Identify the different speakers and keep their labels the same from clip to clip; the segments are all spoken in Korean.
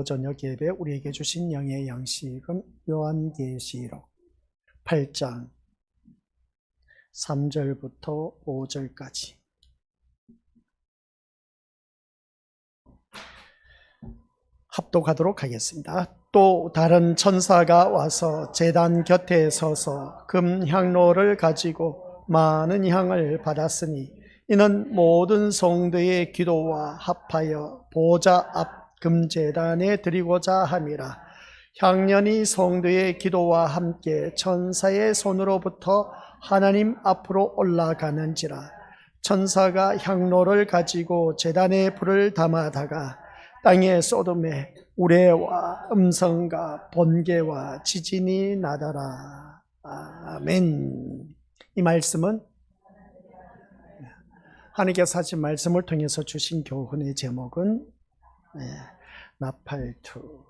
Speaker 1: 저녁 예배 우리에게 주신 영의 양식은 요한계시록 8장 3절부터 5절까지. 합독하도록 하겠습니다. 또 다른 천사가 와서 제단 곁에 서서 금향로를 가지고 많은 향을 받았으니 이는 모든 성도의 기도와 합하여 보좌 앞 금제단에 드리고자 함이라. 향년이 성도의 기도와 함께 천사의 손으로부터 하나님 앞으로 올라가는지라. 천사가 향로를 가지고 제단에 불을 담아다가 땅에 쏟음에 우레와 음성과 번개와 지진이 나더라. 아멘. 이 말씀은 하나님께서 하신 말씀을 통해서 주신 교훈의 제목은 나팔투.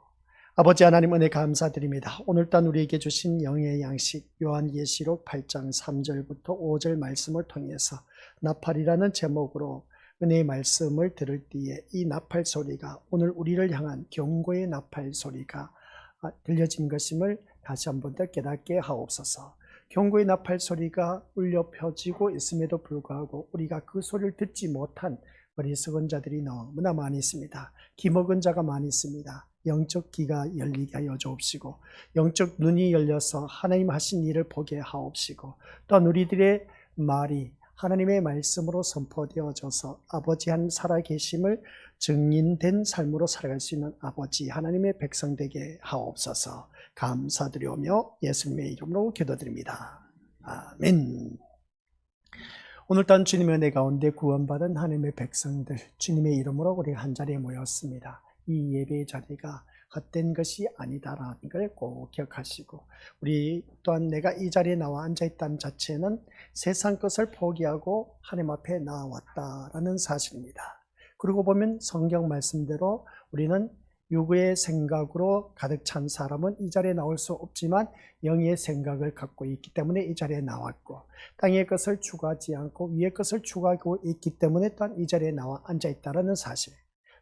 Speaker 1: 아버지 하나님 은혜 감사드립니다. 오늘 단 우리에게 주신 영의 양식 요한계시록 8장 3절부터 5절 말씀을 통해서 나팔이라는 제목으로 은혜의 말씀을 들을 때에 이 나팔 소리가 오늘 우리를 향한 경고의 나팔 소리가 들려진 것임을 다시 한 번 더 깨닫게 하옵소서. 경고의 나팔 소리가 울려 펴지고 있음에도 불구하고 우리가 그 소리를 듣지 못한 어리석은 자들이 너무나 많이 있습니다. 기먹은 자가 많이 있습니다. 영적 귀가 열리게 하여 주옵시고 영적 눈이 열려서 하나님 하신 일을 보게 하옵시고 또한 우리들의 말이 하나님의 말씀으로 선포되어져서 아버지 한 살아계심을 증인된 삶으로 살아갈 수 있는 아버지 하나님의 백성 되게 하옵소서. 감사드리오며 예수님의 이름으로 기도드립니다. 아멘. 오늘 단 주님의 은혜 가운데 구원받은 하나님의 백성들 주님의 이름으로 우리 한 자리에 모였습니다. 이 예배의 자리가 헛된 것이 아니다라는 걸 꼭 기억하시고 우리 또한 내가 이 자리에 나와 앉아있다는 자체는 세상 것을 포기하고 하나님 앞에 나왔다라는 사실입니다. 그러고 보면 성경 말씀대로 우리는 육의 생각으로 가득 찬 사람은 이 자리에 나올 수 없지만 영의 생각을 갖고 있기 때문에 이 자리에 나왔고 땅의 것을 추구하지 않고 위의 것을 추구하고 있기 때문에 또한 이 자리에 나와 앉아있다는 사실.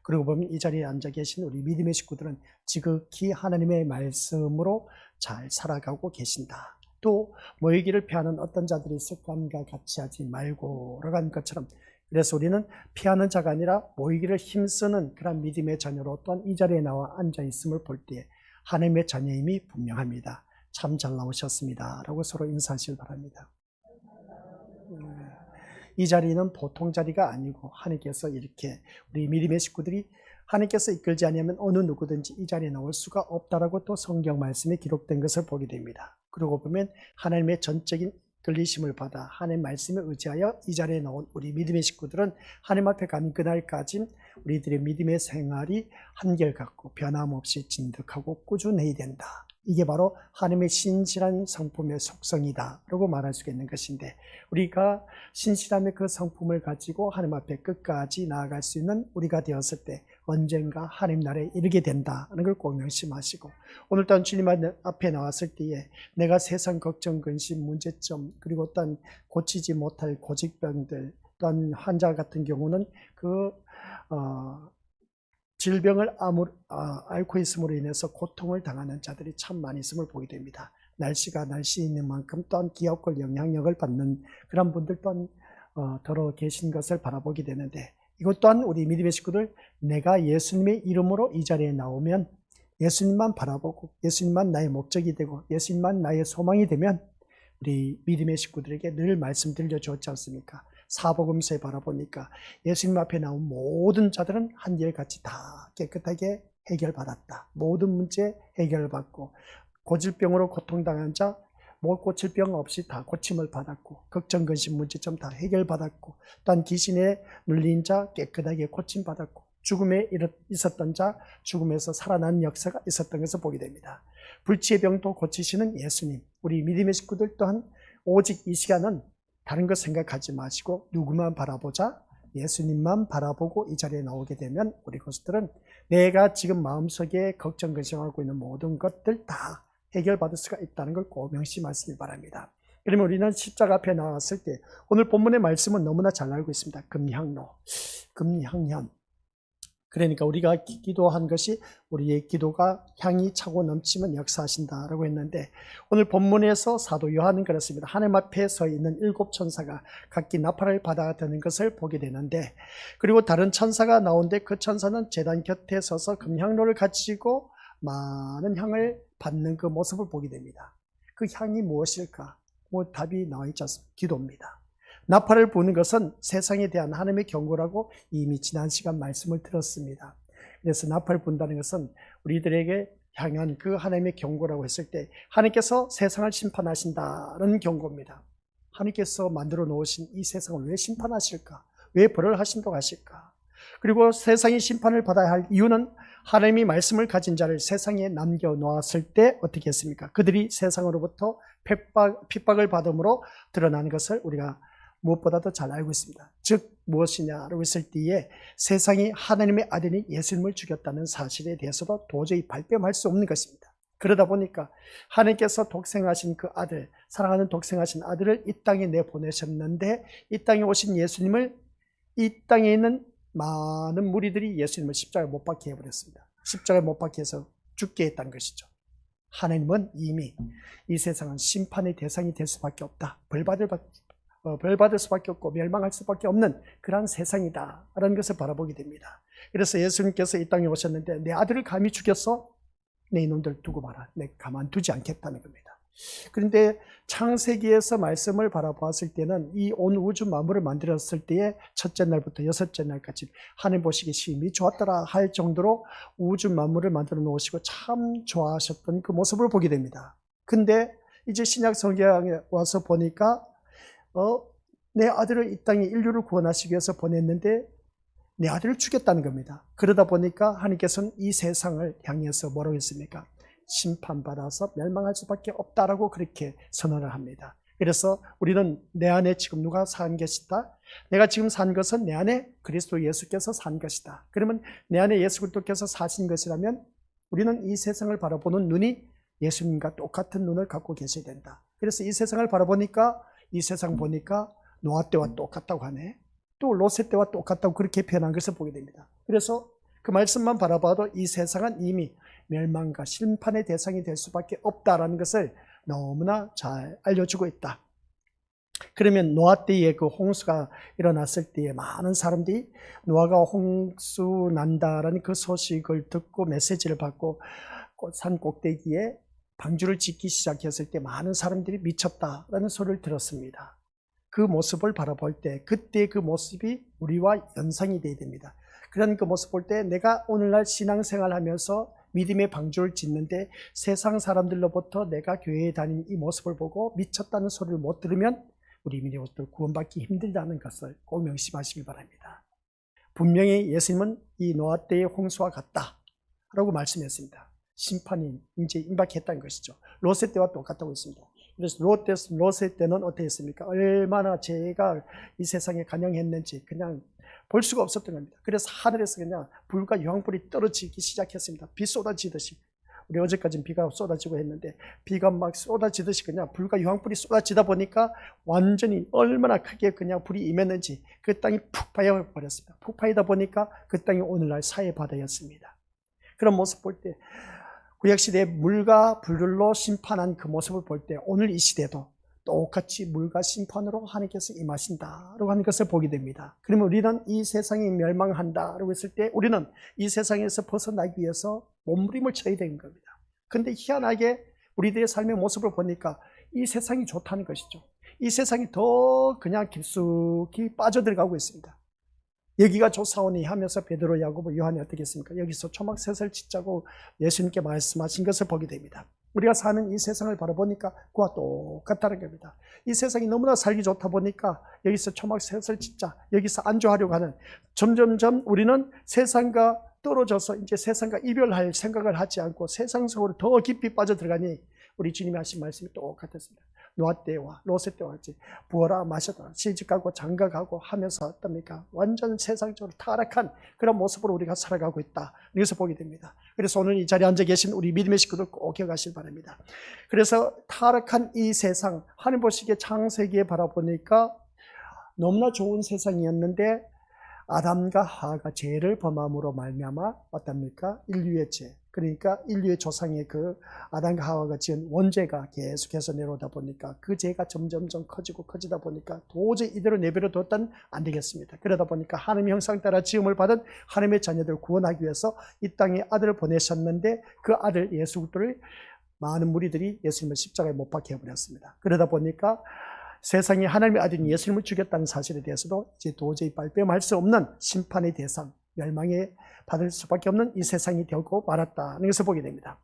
Speaker 1: 그리고 보면 이 자리에 앉아 계신 우리 믿음의 식구들은 지극히 하나님의 말씀으로 잘 살아가고 계신다. 또 모이기를 피하는 어떤 자들이 습관과 같이 하지 말고라고 한 것처럼 그래서 우리는 피하는 자가 아니라 모이기를 힘쓰는 그런 믿음의 자녀로 또한 이 자리에 나와 앉아있음을 볼 때 하나님의 자녀임이 분명합니다. 참 잘 나오셨습니다 라고 서로 인사하시길 바랍니다. 이 자리는 보통 자리가 아니고 하나님께서 이렇게 우리 믿음의 식구들이 하나님께서 이끌지 않으면 어느 누구든지 이 자리에 나올 수가 없다라고 또 성경 말씀에 기록된 것을 보게 됩니다. 그러고 보면 하나님의 전적인 이끌리심을 받아 하나님 말씀에 의지하여 이 자리에 나온 우리 믿음의 식구들은 하나님 앞에 가는 그날까지 우리들의 믿음의 생활이 한결같고 변함없이 진득하고 꾸준해야 된다. 이게 바로 하나님의 신실한 성품의 속성이다 라고 말할 수 있는 것인데 우리가 신실함의 그 성품을 가지고 하나님 앞에 끝까지 나아갈 수 있는 우리가 되었을 때 언젠가 하나님 나라에 이르게 된다는 걸 꼭 명심하시고 오늘 또한 주님 앞에 나왔을 때에 내가 세상 걱정, 근심, 문제점 그리고 또한 고치지 못할 고직병들 또한 환자 같은 경우는 질병을 앓고 있음으로 인해서 고통을 당하는 자들이 참 많이 있음을 보게 됩니다. 날씨가 날씨인 만큼 또한 기업과 영향력을 받는 그런 분들 또한 더러 계신 것을 바라보게 되는데 이것 또한 우리 믿음의 식구들 내가 예수님의 이름으로 이 자리에 나오면 예수님만 바라보고 예수님만 나의 목적이 되고 예수님만 나의 소망이 되면 우리 믿음의 식구들에게 늘 말씀 들려주었지 않습니까? 사복음서에 바라보니까 예수님 앞에 나온 모든 자들은 한결같이 다 깨끗하게 해결받았다. 모든 문제 해결받고 고질병으로 고통당한 자 못 고칠 병 없이 다 고침을 받았고 걱정, 근심, 문제점 다 해결받았고 또한 귀신에 눌린 자 깨끗하게 고침받았고 죽음에 있었던 자 죽음에서 살아난 역사가 있었던 것을 보게 됩니다. 불치의 병도 고치시는 예수님 우리 믿음의 식구들 또한 오직 이 시간은 다른 것 생각하지 마시고 누구만 바라보자 예수님만 바라보고 이 자리에 나오게 되면 우리 것들은 내가 지금 마음속에 걱정, 근심하고 있는 모든 것들 다 해결받을 수가 있다는 걸 꼭 명심하시기 바랍니다. 그러면 우리는 십자가 앞에 나왔을 때 오늘 본문의 말씀은 너무나 잘 알고 있습니다. 금향로, 금향연 그러니까 우리가 기도한 것이 우리의 기도가 향이 차고 넘치면 역사하신다라고 했는데, 오늘 본문에서 사도 요한은 그렇습니다. 하나님 앞에 서 있는 7천사가 각기 나팔을 받아드는 것을 보게 되는데, 그리고 다른 천사가 나오는데 그 천사는 제단 곁에 서서 금향로를 가지고 많은 향을 받는 그 모습을 보게 됩니다. 그 향이 무엇일까? 답이 나와 있지 않습니까? 기도입니다. 나팔을 부는 것은 세상에 대한 하나님의 경고라고 이미 지난 시간 말씀을 들었습니다. 그래서 나팔을 분다는 것은 우리들에게 향한 그 하나님의 경고라고 했을 때, 하나님께서 세상을 심판하신다는 경고입니다. 하나님께서 만들어 놓으신 이 세상을 왜 심판하실까? 왜 벌을 하신다고 하실까? 그리고 세상이 심판을 받아야 할 이유는 하나님이 말씀을 가진 자를 세상에 남겨놓았을 때 어떻게 했습니까? 그들이 세상으로부터 핍박을 받음으로 드러나는 것을 우리가 무엇보다도 잘 알고 있습니다. 즉 무엇이냐라고 했을 때에 세상이 하나님의 아들인 예수님을 죽였다는 사실에 대해서도 도저히 발뺌할 수 없는 것입니다. 그러다 보니까 하나님께서 독생하신 그 아들, 사랑하는 독생하신 아들을 이 땅에 내보내셨는데, 이 땅에 오신 예수님을, 이 땅에 있는 많은 무리들이 예수님을 십자가에 못 박게 해버렸습니다. 십자가에 못 박게 해서 죽게 했다는 것이죠. 하나님은 이미 이 세상은 심판의 대상이 될 수밖에 없다, 벌 받을 수밖에 없고 멸망할 수밖에 없는 그러한 세상이다라는 것을 바라보게 됩니다. 그래서 예수님께서 이 땅에 오셨는데, 내 아들을 감히 죽였어? 내 이놈들 두고 봐라, 내 가만두지 않겠다는 겁니다. 그런데 창세기에서 말씀을 바라보았을 때는 이 온 우주 만물을 만들었을 때에 첫째 날부터 여섯째 날까지 하나님 보시기에 심히 좋았더라 할 정도로 우주 만물을 만들어 놓으시고 참 좋아하셨던 그 모습을 보게 됩니다. 근데 이제 신약 성경에 와서 보니까 내 아들을 이 땅에 인류를 구원하시기 위해서 보냈는데 내 아들을 죽였다는 겁니다. 그러다 보니까 하나님께서는 이 세상을 향해서 뭐라고 했습니까? 심판받아서 멸망할 수밖에 없다라고 그렇게 선언을 합니다. 그래서 우리는 내 안에 지금 누가 산 것이다? 내가 지금 산 것은 내 안에 그리스도 예수께서 산 것이다. 그러면 내 안에 예수 그리스도께서 사신 것이라면 우리는 이 세상을 바라보는 눈이 예수님과 똑같은 눈을 갖고 계셔야 된다. 그래서 이 세상을 바라보니까, 이 세상 보니까 노아 때와 똑같다고 하네, 또 롯의 때와 똑같다고 그렇게 표현한 것을 보게 됩니다. 그래서 그 말씀만 바라봐도 이 세상은 이미 멸망과 심판의 대상이 될 수밖에 없다라는 것을 너무나 잘 알려주고 있다. 그러면 노아 때에 그 홍수가 일어났을 때에 많은 사람들이 노아가 홍수 난다라는 그 소식을 듣고 메시지를 받고 산 꼭대기에 방주를 짓기 시작했을 때 많은 사람들이 미쳤다라는 소리를 들었습니다. 그 모습을 바라볼 때 그때 그 모습이 우리와 연상이 되어야 됩니다. 그런 그 모습 볼 때 내가 오늘날 신앙생활하면서 믿음의 방주를 짓는데 세상 사람들로부터 내가 교회에 다니는 이 모습을 보고 미쳤다는 소리를 못 들으면 우리 믿음으로부터 구원받기 힘들다는 것을 꼭 명심하시기 바랍니다. 분명히 예수님은 이 노아 때의 홍수와 같다라고 말씀했습니다. 심판이 이제 임박했다는 것이죠. 롯의 때와 똑같다고 했습니다. 그래서 롯의 때는 어떻게 했습니까? 얼마나 죄가 이 세상에 간영했는지 그냥 볼 수가 없었던 겁니다. 그래서 하늘에서 그냥 불과 유황불이 떨어지기 시작했습니다. 비 쏟아지듯이. 우리 어제까지는 비가 쏟아지고 했는데 비가 막 쏟아지듯이 그냥 불과 유황불이 쏟아지다 보니까 완전히 얼마나 크게 그냥 불이 임했는지 그 땅이 푹 파여버렸습니다. 푹 파이다 보니까 그 땅이 오늘날 사해바다였습니다. 그런 모습 볼 때, 구약시대에 물과 불로 심판한 그 모습을 볼 때 오늘 이 시대도 똑같이 물과 심판으로 하나님께서 임하신다라고 하는 것을 보게 됩니다. 그러면 우리는 이 세상이 멸망한다라고 했을 때 우리는 이 세상에서 벗어나기 위해서 몸부림을 쳐야 되는 겁니다. 그런데 희한하게 우리들의 삶의 모습을 보니까 이 세상이 좋다는 것이죠. 이 세상이 더 그냥 깊숙이 빠져들어가고 있습니다. 여기가 좋사오니 하면서 베드로, 야고보, 요한이 어떻게 했습니까? 여기서 초막셋을 짓자고 예수님께 말씀하신 것을 보게 됩니다. 우리가 사는 이 세상을 바라보니까 그와 똑같다는 겁니다. 이 세상이 너무나 살기 좋다 보니까 여기서 초막셋을 짓자, 여기서 안주하려고 하는, 점점점 우리는 세상과 떨어져서 이제 세상과 이별할 생각을 하지 않고 세상 속으로 더 깊이 빠져들어가니 우리 주님이 하신 말씀이 똑같았습니다. 노아 때와 롯의 때와 같이 부어라 마셔라 시집가고 장가가고 하면서 어떻습니까? 완전 세상적으로 타락한 그런 모습으로 우리가 살아가고 있다. 여기서 보게 됩니다. 그래서 오늘 이 자리에 앉아 계신 우리 믿음의 식구들 꼭 기억하시길 바랍니다. 그래서 타락한 이 세상, 하나님 보시기에 창세기에 바라보니까 너무나 좋은 세상이었는데 아담과 하와가 죄를 범함으로 말미암아 어떻습니까? 인류의 죄, 그러니까 인류의 조상의 그 아담과 하와가 지은 원죄가 계속해서 내려오다 보니까 그 죄가 점점점 커지다 보니까 도저히 이대로 내버려 뒀다는 안 되겠습니다. 그러다 보니까 하나님의 형상 따라 지음을 받은 하나님의 자녀들을 구원하기 위해서 이 땅에 아들을 보내셨는데 그 아들 예수 그리스도를 많은 무리들이 예수님을 십자가에 못 박혀 버렸습니다. 그러다 보니까 세상에 하나님의 아들인 예수님을 죽였다는 사실에 대해서도 이제 도저히 발뺌할 수 없는 심판의 대상, 멸망에 받을 수밖에 없는 이 세상이 되고 말았다는 것을 보게 됩니다.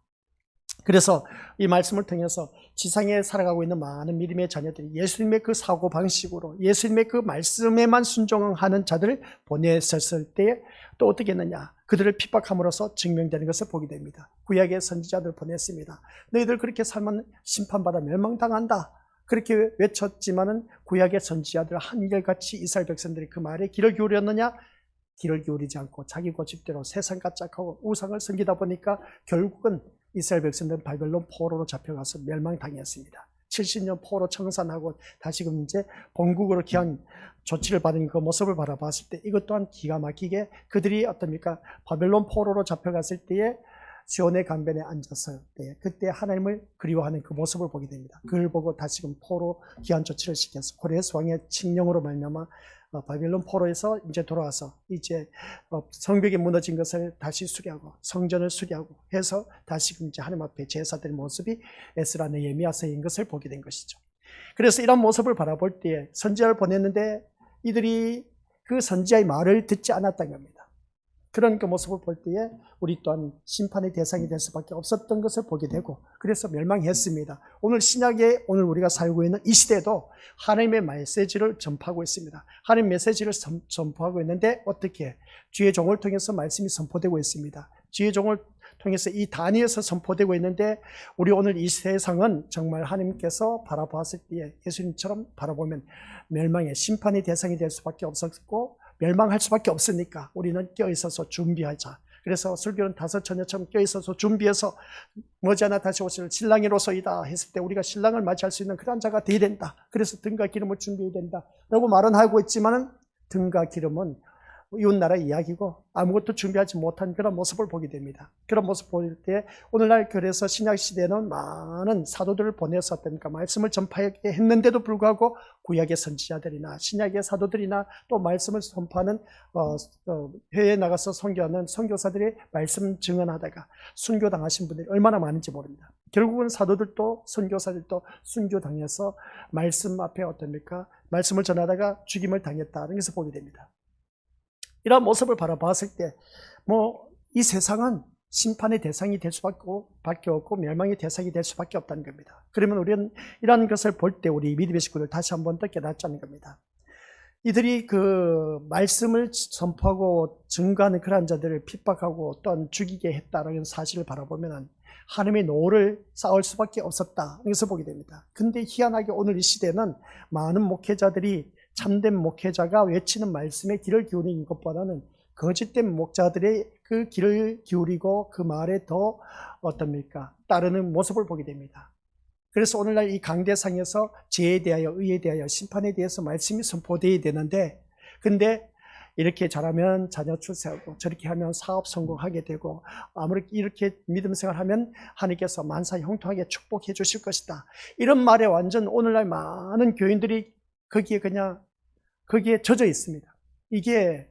Speaker 1: 그래서 이 말씀을 통해서 지상에 살아가고 있는 많은 믿음의 자녀들이 예수님의 그 사고방식으로 예수님의 그 말씀에만 순종하는 자들을 보냈었을 때 또 어떻게 했느냐, 그들을 핍박함으로써 증명되는 것을 보게 됩니다. 구약의 선지자들 보냈습니다. 너희들 그렇게 살면 심판받아 멸망당한다, 그렇게 외쳤지만은 구약의 선지자들 한결같이 이스라엘 백성들이 그 말에 귀를 기울였느냐? 귀를 기울이지 않고 자기 고집대로 세상과 짝하고 우상을 섬기다 보니까 결국은 이스라엘 백성들은 바벨론 포로로 잡혀가서 멸망당했습니다. 70년 포로 청산하고 다시금 이제 본국으로 귀한 조치를 받은 그 모습을 바라봤을 때 이것 또한 기가 막히게 그들이 어떻습니까? 바벨론 포로로 잡혀갔을 때에 시온의 강변에 앉아서 그때 하나님을 그리워하는 그 모습을 보게 됩니다. 그걸 보고 다시금 포로 귀환 조치를 시켜서 고레스 왕의 칙령으로 말미암아 바빌론 포로에서 이제 돌아와서 이제 성벽이 무너진 것을 다시 수리하고 성전을 수리하고 해서 다시금 이제 하나님 앞에 제사드린 모습이 에스라 느헤미야서인 것을 보게 된 것이죠. 그래서 이런 모습을 바라볼 때에 선지자를 보냈는데 이들이 그 선지자의 말을 듣지 않았다는 겁니다. 그런 그 모습을 볼 때에 우리 또한 심판의 대상이 될 수밖에 없었던 것을 보게 되고 그래서 멸망했습니다. 오늘 신약에 오늘 우리가 살고 있는 이 시대도 하나님의 메시지를 전파하고 있습니다. 하나님의 메시지를 전파하고 있는데 어떻게? 주의 종을 통해서 말씀이 선포되고 있습니다. 주의 종을 통해서 이 단위에서 선포되고 있는데 우리 오늘 이 세상은 정말 하나님께서 바라보았을 때에 예수님처럼 바라보면 멸망의 심판의 대상이 될 수밖에 없었고 멸망할 수밖에 없으니까 우리는 껴있어서 준비하자. 그래서 설교는 다섯 처녀처럼 껴있어서 준비해서 머지않아 다시 오실 신랑이로서이다 했을 때 우리가 신랑을 맞이할 수 있는 그런 자가 되어야 된다. 그래서 등과 기름을 준비해야 된다 라고 말은 하고 있지만은 등과 기름은 이웃나라 이야기고 아무것도 준비하지 못한 그런 모습을 보게 됩니다. 그런 모습 볼 때 오늘날 그래서 신약시대는 많은 사도들을 보내서 어떻습니까? 말씀을 전파하게 했는데도 불구하고 구약의 선지자들이나 신약의 사도들이나 또 말씀을 선포하는 해외에 나가서 선교하는 선교사들이 말씀 증언하다가 순교당하신 분들이 얼마나 많은지 모릅니다. 결국은 사도들도 선교사들도 순교당해서 말씀 앞에 어떻습니까? 말씀을 전하다가 죽임을 당했다는 것을 보게 됩니다. 이런 모습을 바라봤을 때 이 세상은 심판의 대상이 될 수밖에 없고 멸망의 대상이 될 수밖에 없다는 겁니다. 그러면 우리는 이런 것을 볼 때 우리 믿음의 식구들 다시 한번 더 깨닫자는 겁니다. 이들이 그 말씀을 선포하고 증거하는 그런 자들을 핍박하고 또한 죽이게 했다는 사실을 바라보면 하나님의 노를 쌓을 수밖에 없었다는 것을 보게 됩니다. 근데 희한하게 오늘 이 시대는 많은 목회자들이 참된 목회자가 외치는 말씀에 귀를 기울이는 것보다는 거짓된 목자들의 그 귀를 기울이고 그 말에 더 어떻습니까? 따르는 모습을 보게 됩니다. 그래서 오늘날 이 강대상에서 죄에 대하여 의에 대하여 심판에 대해서 말씀이 선포되어야 되는데 근데 이렇게 잘하면 자녀 출세하고 저렇게 하면 사업 성공하게 되고 아무리 이렇게 믿음 생활하면 하나님께서 만사 형통하게 축복해 주실 것이다. 이런 말에 완전 오늘날 많은 교인들이 거기에 젖어 있습니다. 이게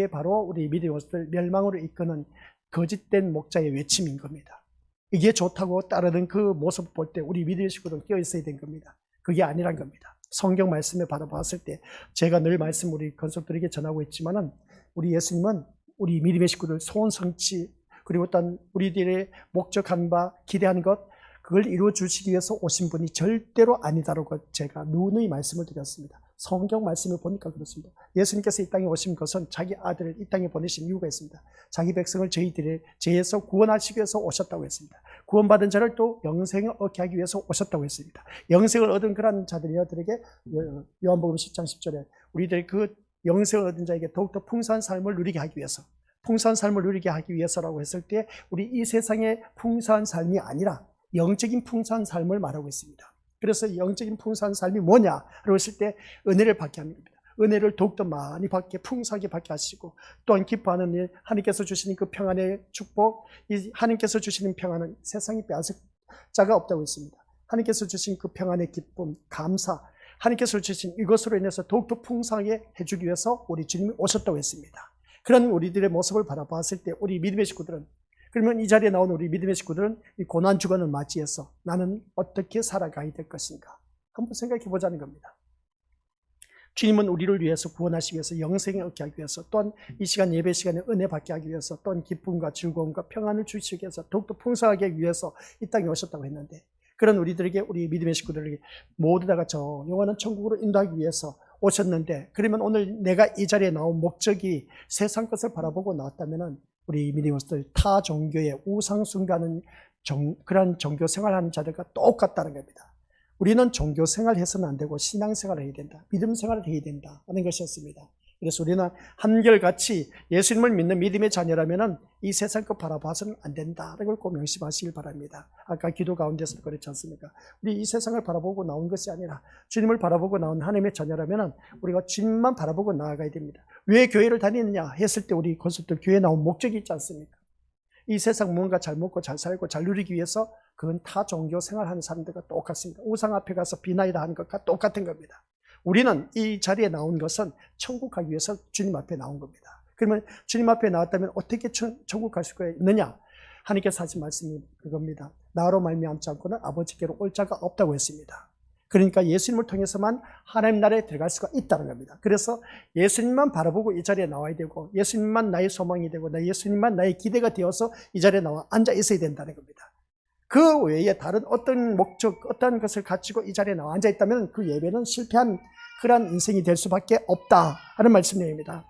Speaker 1: 바로 우리 믿음의 모습을 멸망으로 이끄는 거짓된 목자의 외침인 겁니다. 이게 좋다고 따르는 그 모습 볼 때 우리 믿음의 식구들은 끼어 있어야 된 겁니다. 그게 아니란 겁니다. 성경 말씀에 바라봤을 때 제가 늘 말씀 우리 건속들에게 전하고 있지만은 우리 예수님은 우리 믿음의 식구들 소원 성취 그리고 또 우리들의 목적한 바 기대한 것 그걸 이루어 주시기 위해서 오신 분이 절대로 아니다라고 제가 누누이 말씀을 드렸습니다. 성경 말씀을 보니까 그렇습니다. 예수님께서 이 땅에 오신 것은 자기 아들을 이 땅에 보내신 이유가 있습니다. 자기 백성을 저희들의 죄에서 구원하시기 위해서 오셨다고 했습니다. 구원받은 자를 또 영생을 얻게 하기 위해서 오셨다고 했습니다. 영생을 얻은 그런 자들에게 요한복음 10장 10절에 우리들 그 영생을 얻은 자에게 더욱더 풍성한 삶을 누리게 하기 위해서 풍성한 삶을 누리게 하기 위해서라고 했을 때 우리 이 세상의 풍성한 삶이 아니라 영적인 풍성한 삶을 말하고 있습니다. 그래서 영적인 풍성한 삶이 뭐냐라고 했을 때 은혜를 받게 합니다. 은혜를 더욱더 많이 받게 풍성하게 받게 하시고 또한 기뻐하는 일, 하나님께서 주시는 그 평안의 축복, 이 하나님께서 주시는 평안은 세상이 빼앗을 자가 없다고 했습니다. 하나님께서 주신 그 평안의 기쁨, 감사, 하나님께서 주신 이것으로 인해서 더욱더 풍성하게 해주기 위해서 우리 주님이 오셨다고 했습니다. 그런 우리들의 모습을 바라봤을 때 우리 믿음의 식구들은, 그러면 이 자리에 나온 우리 믿음의 식구들은 이 고난주간을 맞이해서 나는 어떻게 살아가야 될 것인가 한번 생각해 보자는 겁니다. 주님은 우리를 위해서 구원하시기 위해서 영생을 얻게 하기 위해서 또한 이 시간 예배 시간에 은혜 받게 하기 위해서 또한 기쁨과 즐거움과 평안을 주시기 위해서 더욱더 풍성하게 하기 위해서 이 땅에 오셨다고 했는데 그런 우리들에게 우리 믿음의 식구들에게 모두 다가 저 영원한 천국으로 인도하기 위해서 오셨는데 그러면 오늘 내가 이 자리에 나온 목적이 세상 것을 바라보고 나왔다면 우리 믿음의 식구들 타 종교의 우상숭배하는 그런 종교 생활하는 자들과 똑같다는 겁니다. 우리는 종교 생활해서는 안 되고 신앙생활을 해야 된다. 믿음 생활을 해야 된다 하는 것이었습니다. 그래서 우리는 한결같이 예수님을 믿는 믿음의 자녀라면 이 세상 것 바라봐서는 안 된다는 걸 꼭 명심하시길 바랍니다. 아까 기도 가운데서도 그렇지 않습니까? 우리 이 세상을 바라보고 나온 것이 아니라 주님을 바라보고 나온 하나님의 자녀라면 우리가 주님만 바라보고 나아가야 됩니다. 왜 교회를 다니느냐 했을 때 우리 건설들 교회에 나온 목적이 있지 않습니까? 이 세상 무언가 잘 먹고 잘 살고 잘 누리기 위해서 그건 타 종교 생활하는 사람들과 똑같습니다. 우상 앞에 가서 비나이다 하는 것과 똑같은 겁니다. 우리는 이 자리에 나온 것은 천국 가기 위해서 주님 앞에 나온 겁니다. 그러면 주님 앞에 나왔다면 어떻게 천국 갈 수가 있느냐? 하나님께서 하신 말씀이 그겁니다. 나로 말미암지 않고는 아버지께로 올 자가 없다고 했습니다. 그러니까 예수님을 통해서만 하나님 나라에 들어갈 수가 있다는 겁니다. 그래서 예수님만 바라보고 이 자리에 나와야 되고 예수님만 나의 소망이 되고 예수님만 나의 기대가 되어서 이 자리에 나와 앉아 있어야 된다는 겁니다. 그 외에 다른 어떤 목적, 어떤 것을 가지고 이 자리에 나와 앉아 있다면 그 예배는 실패한 그러한 인생이 될 수밖에 없다 하는 말씀 내용입니다.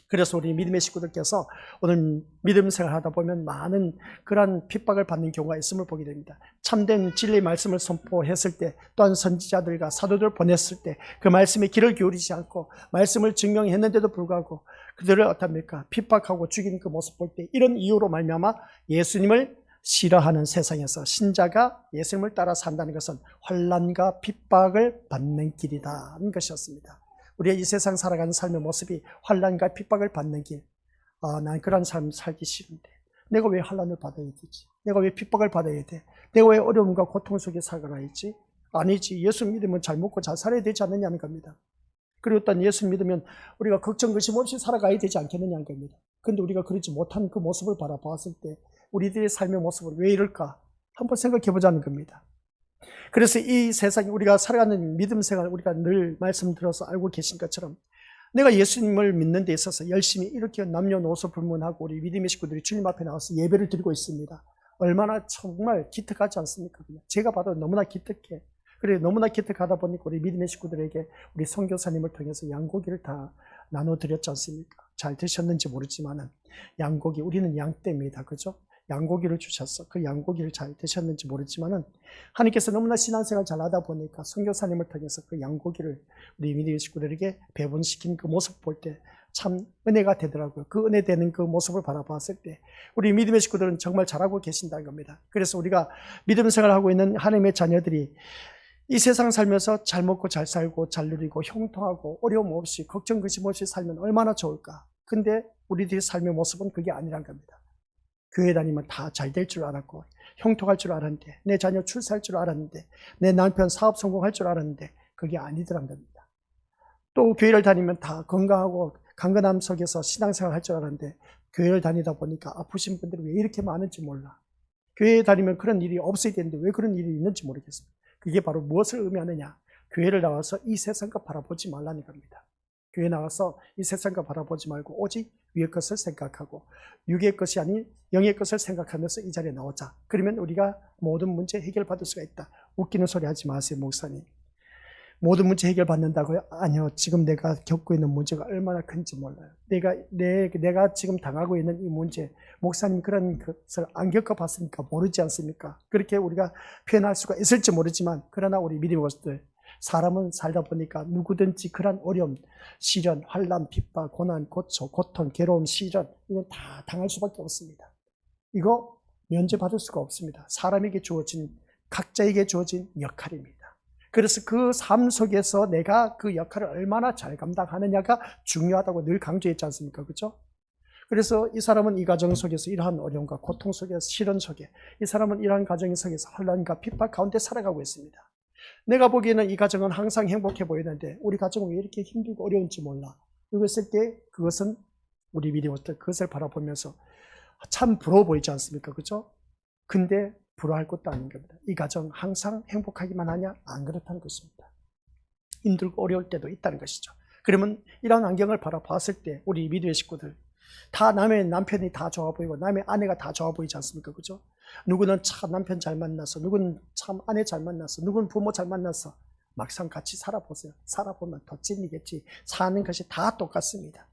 Speaker 1: 그래서 우리 믿음의 식구들께서 오늘 믿음 생활하다 보면 많은 그런 핍박을 받는 경우가 있음을 보게 됩니다. 참된 진리의 말씀을 선포했을 때 또한 선지자들과 사도들을 보냈을 때 그 말씀에 귀를 기울이지 않고 말씀을 증명했는데도 불구하고 그들을 어떻습니까? 핍박하고 죽이는 그 모습 볼 때 이런 이유로 말미암아 예수님을 싫어하는 세상에서 신자가 예수님을 따라 산다는 것은 환난과 핍박을 받는 길이다 하는 것이었습니다. 우리가 이 세상 살아가는 삶의 모습이 환난과 핍박을 받는 길. 난 그런 삶 살기 싫은데 내가 왜 환난을 받아야 되지? 내가 왜 핍박을 받아야 돼? 내가 왜 어려움과 고통 속에 살아가야지? 아니지. 예수 믿으면 잘 먹고 잘 살아야 되지 않느냐는 겁니다. 그리고 또 예수 믿으면 우리가 걱정 의심 없이 살아가야 되지 않겠느냐는 겁니다. 그런데 우리가 그러지 못한 그 모습을 바라보았을 때 우리들의 삶의 모습을 왜 이럴까? 한번 생각해 보자는 겁니다. 그래서 이 세상에 우리가 살아가는 믿음 생활 우리가 늘 말씀드려서 알고 계신 것처럼 내가 예수님을 믿는 데 있어서 열심히 이렇게 남녀노소 불문하고 우리 믿음의 식구들이 주님 앞에 나와서 예배를 드리고 있습니다. 얼마나 정말 기특하지 않습니까? 제가 봐도 너무나 기특해. 그래 너무나 기특하다 보니까 우리 믿음의 식구들에게 우리 선교사님을 통해서 양고기를 다 나눠드렸지 않습니까? 잘 드셨는지 모르지만은 양고기 우리는 양떼입니다. 그죠? 양고기를 주셨어. 그 양고기를 잘 드셨는지 모르지만은 하나님께서 너무나 신앙생활 잘하다 보니까 선교사님을 통해서 그 양고기를 우리 믿음의 식구들에게 배분시킨 그 모습 볼 때 참 은혜가 되더라고요. 그 은혜 되는 그 모습을 바라봤을 때 우리 믿음의 식구들은 정말 잘하고 계신다는 겁니다. 그래서 우리가 믿음 생활하고 있는 하나님의 자녀들이 이 세상 살면서 잘 먹고 잘 살고 잘 누리고 형통하고 어려움 없이 걱정 근심 없이 살면 얼마나 좋을까. 근데 우리들의 삶의 모습은 그게 아니란 겁니다. 교회 다니면 다 잘 될 줄 알았고 형통할 줄 알았는데 내 자녀 출세할 줄 알았는데 내 남편 사업 성공할 줄 알았는데 그게 아니더란 겁니다. 또 교회를 다니면 다 건강하고 강건함 속에서 신앙생활 할 줄 알았는데 교회를 다니다 보니까 아프신 분들이 왜 이렇게 많은지 몰라. 교회에 다니면 그런 일이 없어야 되는데 왜 그런 일이 있는지 모르겠습니다. 그게 바로 무엇을 의미하느냐. 교회를 나와서 이 세상과 바라보지 말라는 겁니다. 교회 나와서 이 세상과 바라보지 말고 오직 위의 것을 생각하고 육의 것이 아닌 영의 것을 생각하면서 이 자리에 나오자. 그러면 우리가 모든 문제 해결받을 수가 있다. 웃기는 소리 하지 마세요, 목사님. 모든 문제 해결받는다고요? 아니요. 지금 내가 겪고 있는 문제가 얼마나 큰지 몰라요. 내가 지금 당하고 있는 이 문제, 목사님 그런 것을 안 겪어봤으니까 모르지 않습니까? 그렇게 우리가 표현할 수가 있을지 모르지만 그러나 우리 믿음의 것들 사람은 살다 보니까 누구든지 그런 어려움, 시련, 환난, 핍박, 고난, 고통, 괴로움, 시련 이건 다 당할 수밖에 없습니다. 이거 면제받을 수가 없습니다. 사람에게 주어진 각자에게 주어진 역할입니다. 그래서 그 삶 속에서 내가 그 역할을 얼마나 잘 감당하느냐가 중요하다고 늘 강조했지 않습니까? 그렇죠? 그래서 이 사람은 이 가정 속에서 이러한 어려움과 고통 속에서 시련 속에, 이 사람은 이러한 가정 속에서 혼란과 핍박 가운데 살아가고 있습니다. 내가 보기에는 이 가정은 항상 행복해 보이는데 우리 가정은 왜 이렇게 힘들고 어려운지 몰라. 이랬을 때 그것은 우리 미디어들 그것을 바라보면서 참 부러워 보이지 않습니까? 그렇죠? 근데 부러워할 것도 아닌 겁니다. 이 가정 항상 행복하기만 하냐? 안 그렇다는 것입니다. 힘들고 어려울 때도 있다는 것이죠. 그러면 이런 환경을 바라봤을 때 우리 미디어 식구들 다 남의 남편이 다 좋아 보이고 남의 아내가 다 좋아 보이지 않습니까? 그죠? 누구는 참 남편 잘 만나서, 누구는 참 아내 잘 만나서, 누구는 부모 잘 만나서 막상 같이 살아보세요. 살아보면 더 찐이겠지. 사는 것이 다 똑같습니다.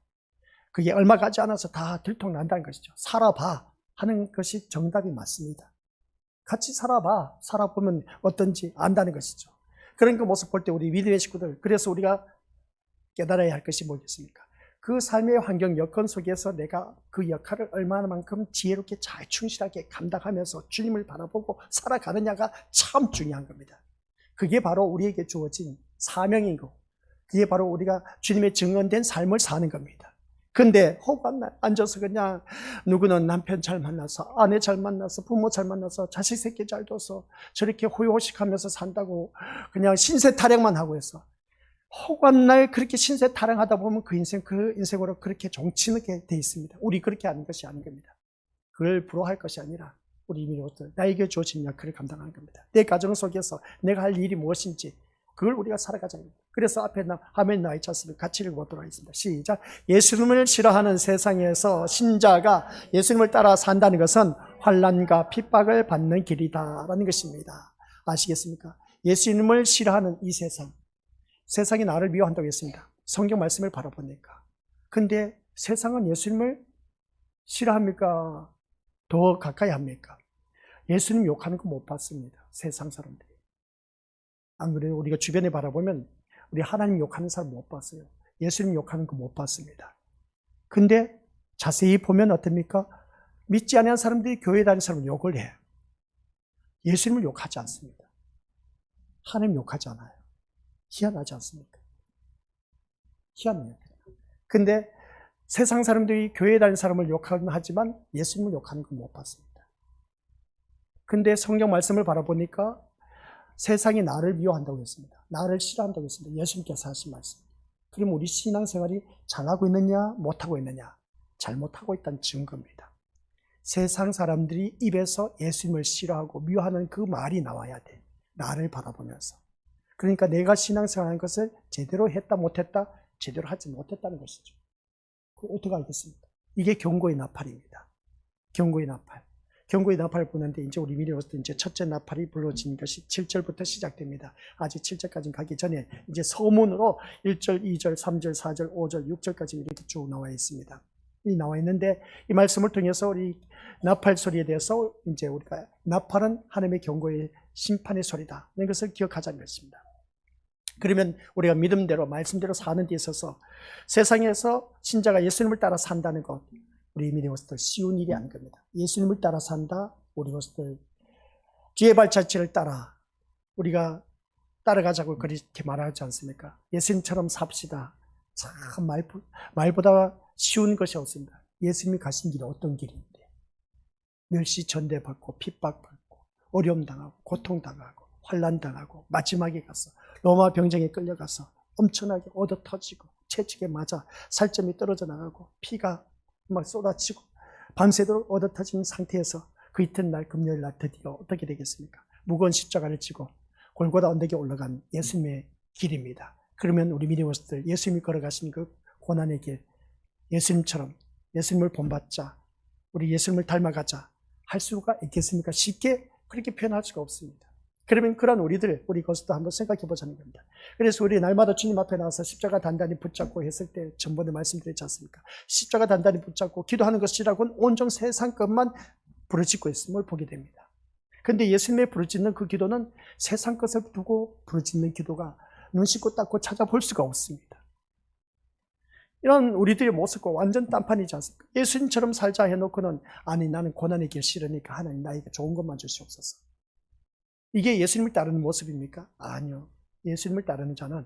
Speaker 1: 그게 얼마 가지 않아서 다 들통난다는 것이죠. 살아봐 하는 것이 정답이 맞습니다. 같이 살아봐. 살아보면 어떤지 안다는 것이죠. 그런 그 모습 볼 때 우리 미디어 식구들, 그래서 우리가 깨달아야 할 것이 뭐겠습니까? 그 삶의 환경 여건 속에서 내가 그 역할을 얼마나만큼 지혜롭게 잘 충실하게 감당하면서 주님을 바라보고 살아가느냐가 참 중요한 겁니다. 그게 바로 우리에게 주어진 사명이고 그게 바로 우리가 주님의 증언된 삶을 사는 겁니다. 근데 혹한 날 앉아서 그냥 누구는 남편 잘 만나서 아내 잘 만나서 부모 잘 만나서 자식 새끼 잘 둬서 저렇게 호의호식하면서 산다고 그냥 신세 타령만 하고 있어. 혹한 날 그렇게 신세 타령하다 보면 그 인생으로 그렇게 종치게 돼 있습니다. 우리 그렇게 하는 것이 아닌 겁니다. 그걸 부러워할 것이 아니라 우리 이민호들 나에게 주어진 역할을 감당하는 겁니다. 내 가정 속에서 내가 할 일이 무엇인지 그걸 우리가 살아가자. 그래서 앞에 화면에 나와 있지 않습니까? 같이 읽어보도록 하겠습니다. 시작. 예수님을 싫어하는 세상에서 신자가 예수님을 따라 산다는 것은 환난과 핍박을 받는 길이다 라는 것입니다. 아시겠습니까? 예수님을 싫어하는 이 세상이 나를 미워한다고 했습니다. 성경 말씀을 바라보니까. 근데 세상은 예수님을 싫어합니까? 더 가까이 합니까? 예수님 욕하는 거 못 봤습니다. 세상 사람들이. 안 그래요? 우리가 주변에 바라보면 우리 하나님 욕하는 사람 못 봤어요. 예수님 욕하는 거 못 봤습니다. 근데 자세히 보면 어떻습니까? 믿지 않는 사람들이 교회 다니는 사람은 욕을 해요. 예수님을 욕하지 않습니다. 하나님 욕하지 않아요. 희한하지 않습니까? 희한해요. 근데 세상 사람들이 교회에 다니는 사람을 욕하긴 하지만 예수님을 욕하는 건 못 봤습니다. 근데 성경 말씀을 바라보니까 세상이 나를 미워한다고 했습니다. 나를 싫어한다고 했습니다. 예수님께서 하신 말씀. 그럼 우리 신앙생활이 잘하고 있느냐 못하고 있느냐? 잘못하고 있다는 증거입니다. 세상 사람들이 입에서 예수님을 싫어하고 미워하는 그 말이 나와야 돼. 나를 바라보면서. 그러니까 내가 신앙생활하는 것을 제대로 했다 못했다, 제대로 하지 못했다는 것이죠. 어떻게 알겠습니까? 이게 경고의 나팔입니다. 경고의 나팔. 경고의 나팔을 부는데 이제 우리 미리로서 이제 첫째 나팔이 불러진 것이 7절부터 시작됩니다. 아직 7절까지 가기 전에 이제 서문으로 1절, 2절, 3절, 4절, 5절, 6절까지 이렇게 쭉 나와 있습니다. 이 나와 있는데 이 말씀을 통해서 우리 나팔 소리에 대해서 이제 우리가 나팔은 하나님의 경고의 심판의 소리다. 이런 것을 기억하자는 것입니다. 그러면 우리가 믿음대로 말씀대로 사는 데 있어서 세상에서 신자가 예수님을 따라 산다는 것, 우리 미니버스들 쉬운 일이 아닌 겁니다. 예수님을 따라 산다, 우리 버스들 뒤에 발자취를 따라 우리가 따라가자고 그렇게 말하지 않습니까? 예수님처럼 삽시다. 참 말보다 쉬운 것이 없습니다. 예수님이 가신 길이 어떤 길인데 멸시 전대받고 핍박받고 어려움 당하고 고통 당하고 환난 당하고 마지막에 가서 로마 병정에 끌려가서 엄청나게 얻어 터지고 채찍에 맞아 살점이 떨어져 나가고 피가 막 쏟아지고 밤새도록 얻어 터진 상태에서 그 이튿날 금요일 날 드디어 어떻게 되겠습니까? 무거운 십자가를 지고 골고다 언덕에 올라간 예수님의 길입니다. 그러면 우리 미니버스들 예수님이 걸어가신 그 고난의 길, 예수님처럼 예수님을 본받자, 우리 예수님을 닮아가자 할 수가 있겠습니까? 쉽게 그렇게 표현할 수가 없습니다. 그러면 그런 우리 것도 한번 생각해 보자는 겁니다. 그래서 우리 날마다 주님 앞에 나와서 십자가 단단히 붙잡고 했을 때 전번에 말씀드렸지 않습니까? 십자가 단단히 붙잡고 기도하는 것이라고는 온전 세상 것만 부르짖고 있음을 보게 됩니다. 그런데 예수님의 부르짖는 그 기도는 세상 것을 두고 부르짖는 기도가 눈 씻고 닦고 찾아볼 수가 없습니다. 이런 우리들의 모습과 완전 딴판이지 않습니까? 예수님처럼 살자 해놓고는 아니 나는 고난의 길 싫으니까 하나님 나에게 좋은 것만 주시옵소서. 이게 예수님을 따르는 모습입니까? 아니요. 예수님을 따르는 자는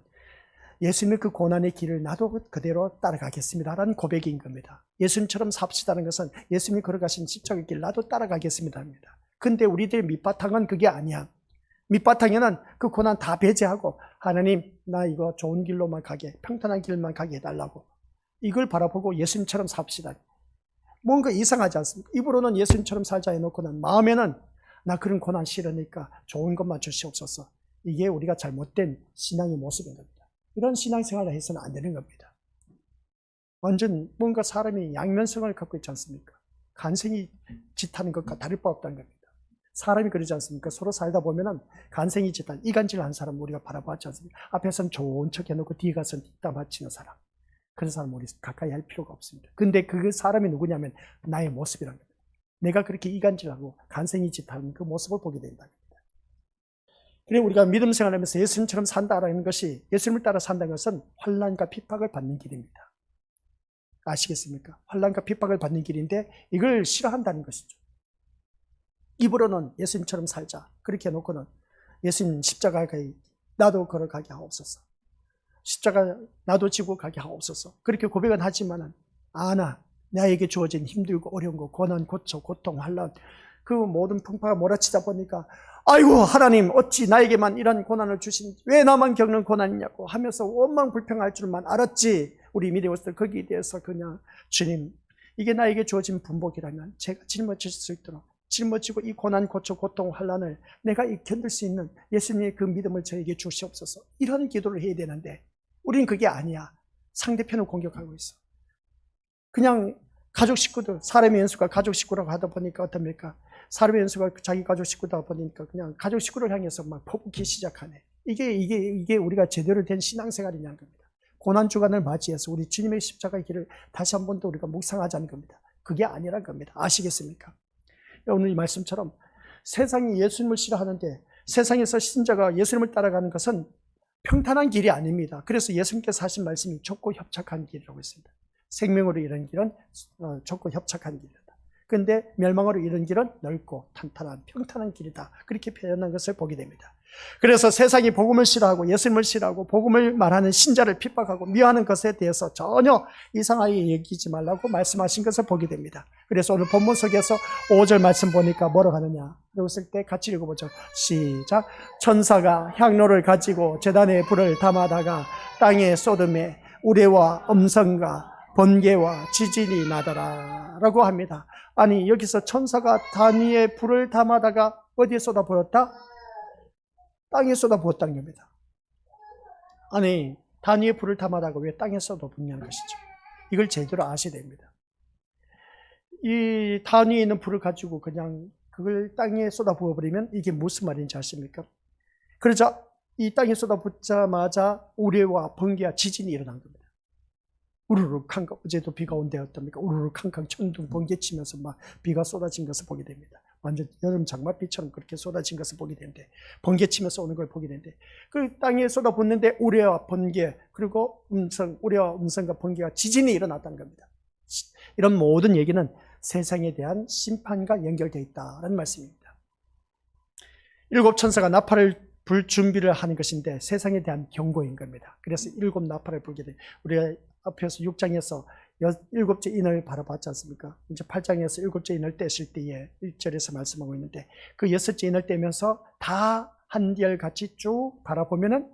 Speaker 1: 예수님의 그 고난의 길을 나도 그대로 따라가겠습니다라는 고백인 겁니다. 예수님처럼 삽시다는 것은 예수님이 걸어가신 십자가의 길 나도 따라가겠습니다 합니다. 근데 우리들의 밑바탕은 그게 아니야. 밑바탕에는 그 고난 다 배제하고 하나님 나 이거 좋은 길로만 가게, 평탄한 길만 가게 해달라고, 이걸 바라보고 예수님처럼 삽시다. 뭔가 이상하지 않습니까? 입으로는 예수님처럼 살자 해놓고는 마음에는 나 그런 고난 싫으니까 좋은 것만 주시옵소서. 이게 우리가 잘못된 신앙의 모습인 겁니다. 이런 신앙생활을 해서는 안 되는 겁니다. 완전 뭔가 사람이 양면성을 갖고 있지 않습니까? 간생이 짓하는 것과 다를 바 없다는 겁니다. 사람이 그러지 않습니까? 서로 살다 보면은 간생이 짓한 이간질 한 사람 우리가 바라보지 않습니까? 앞에서는 좋은 척 해놓고 뒤에 가서는 뒷담 화치는 사람. 그런 사람 우리 가까이 할 필요가 없습니다. 근데 그 사람이 누구냐면 나의 모습이란 겁니다. 내가 그렇게 이간질하고 간생이 짓하는 그 모습을 보게 된다는 겁니다. 그래 우리가 믿음 생활하면서 예수님처럼 산다라는 것이, 예수님을 따라 산다는 것은 환난과 핍박을 받는 길입니다. 아시겠습니까? 환난과 핍박을 받는 길인데 이걸 싫어한다는 것이죠. 입으로는 예수님처럼 살자 그렇게 해놓고는 예수님 십자가에 나도 걸어가게 하옵소서, 십자가 나도 지고 가게 하옵소서, 그렇게 고백은 하지만은 나에게 주어진 힘들고 어려운 거, 고난, 고통, 환난, 그 모든 풍파가 몰아치다 보니까 아이고 하나님 어찌 나에게만 이런 고난을 주신지, 왜 나만 겪는 고난이냐고 하면서 원망 불평할 줄만 알았지. 우리 미래오스들 거기에 대해서 그냥 주님 이게 나에게 주어진 분복이라면 제가 짊어질 수 있도록 짊어지고 이 고난, 고통, 환난을 내가 견딜 수 있는 예수님의 그 믿음을 저에게 주시옵소서, 이런 기도를 해야 되는데 우리는 그게 아니야. 상대편을 공격하고 있어. 그냥 가족 식구들, 사람의 연수가 가족 식구라고 하다 보니까 어떻습니까? 사람의 연수가 자기 가족 식구다 보니까 그냥 가족 식구를 향해서 막 퍼붓기 시작하네. 이게 우리가 제대로 된 신앙생활이냐는 겁니다. 고난주간을 맞이해서 우리 주님의 십자가의 길을 다시 한 번 더 우리가 묵상하자는 겁니다. 그게 아니란 겁니다. 아시겠습니까? 오늘 이 말씀처럼 세상이 예수님을 싫어하는데 세상에서 신자가 예수님을 따라가는 것은 평탄한 길이 아닙니다. 그래서 예수님께서 하신 말씀이 좁고 협착한 길이라고 했습니다. 생명으로 이른 길은 좁고 협착한 길이다. 그런데 멸망으로 이른 길은 넓고 탄탄한 평탄한 길이다. 그렇게 표현한 것을 보게 됩니다. 그래서 세상이 복음을 싫어하고 예수님을 싫어하고 복음을 말하는 신자를 핍박하고 미워하는 것에 대해서 전혀 이상하게 여기지 말라고 말씀하신 것을 보게 됩니다. 그래서 오늘 본문 속에서 5절 말씀 보니까 뭐라고 하느냐, 그랬을 때 같이 읽어보죠. 시작. 천사가 향로를 가지고 제단에 불을 담아다가 땅에 쏟음에 우레와 음성과 번개와 지진이 나더라 라고 합니다. 아니 여기서 천사가 단위에 불을 담아다가 어디에 쏟아 부었다? 땅에 쏟아 부었다는 겁니다. 아니 단위에 불을 담아다가 왜 땅에 쏟아 붓냐는 것이죠. 이걸 제대로 아셔야 됩니다. 이 단위에 있는 불을 가지고 그냥 그걸 땅에 쏟아 부어버리면 이게 무슨 말인지 아십니까? 그러자 이 땅에 쏟아 붓자마자 우레와 번개와 지진이 일어난 겁니다. 우르르 캉캉, 어제도 비가 온데 어떻습니까? 우르르 캉캉 천둥 번개 치면서 막 비가 쏟아진 것을 보게 됩니다. 완전 여름 장맛비처럼 그렇게 쏟아진 것을 보게 되는데, 번개 치면서 오는 걸 보게 되는데, 그 땅에 쏟아붓는데 우레와 번개, 그리고 우레와 음성과 번개와 지진이 일어났다는 겁니다. 이런 모든 얘기는 세상에 대한 심판과 연결되어 있다는 말씀입니다. 7 천사가 나팔을 불 준비를 하는 것인데 세상에 대한 경고인 겁니다. 그래서 7 나팔을 불게 돼요. 우리가 앞에서 6장에서 7째 인을 바라봤지 않습니까? 이제 8장에서 7째 인을 떼실 때에 1절에서 말씀하고 있는데, 그 6째 인을 떼면서 다 한결같이 쭉 바라보면은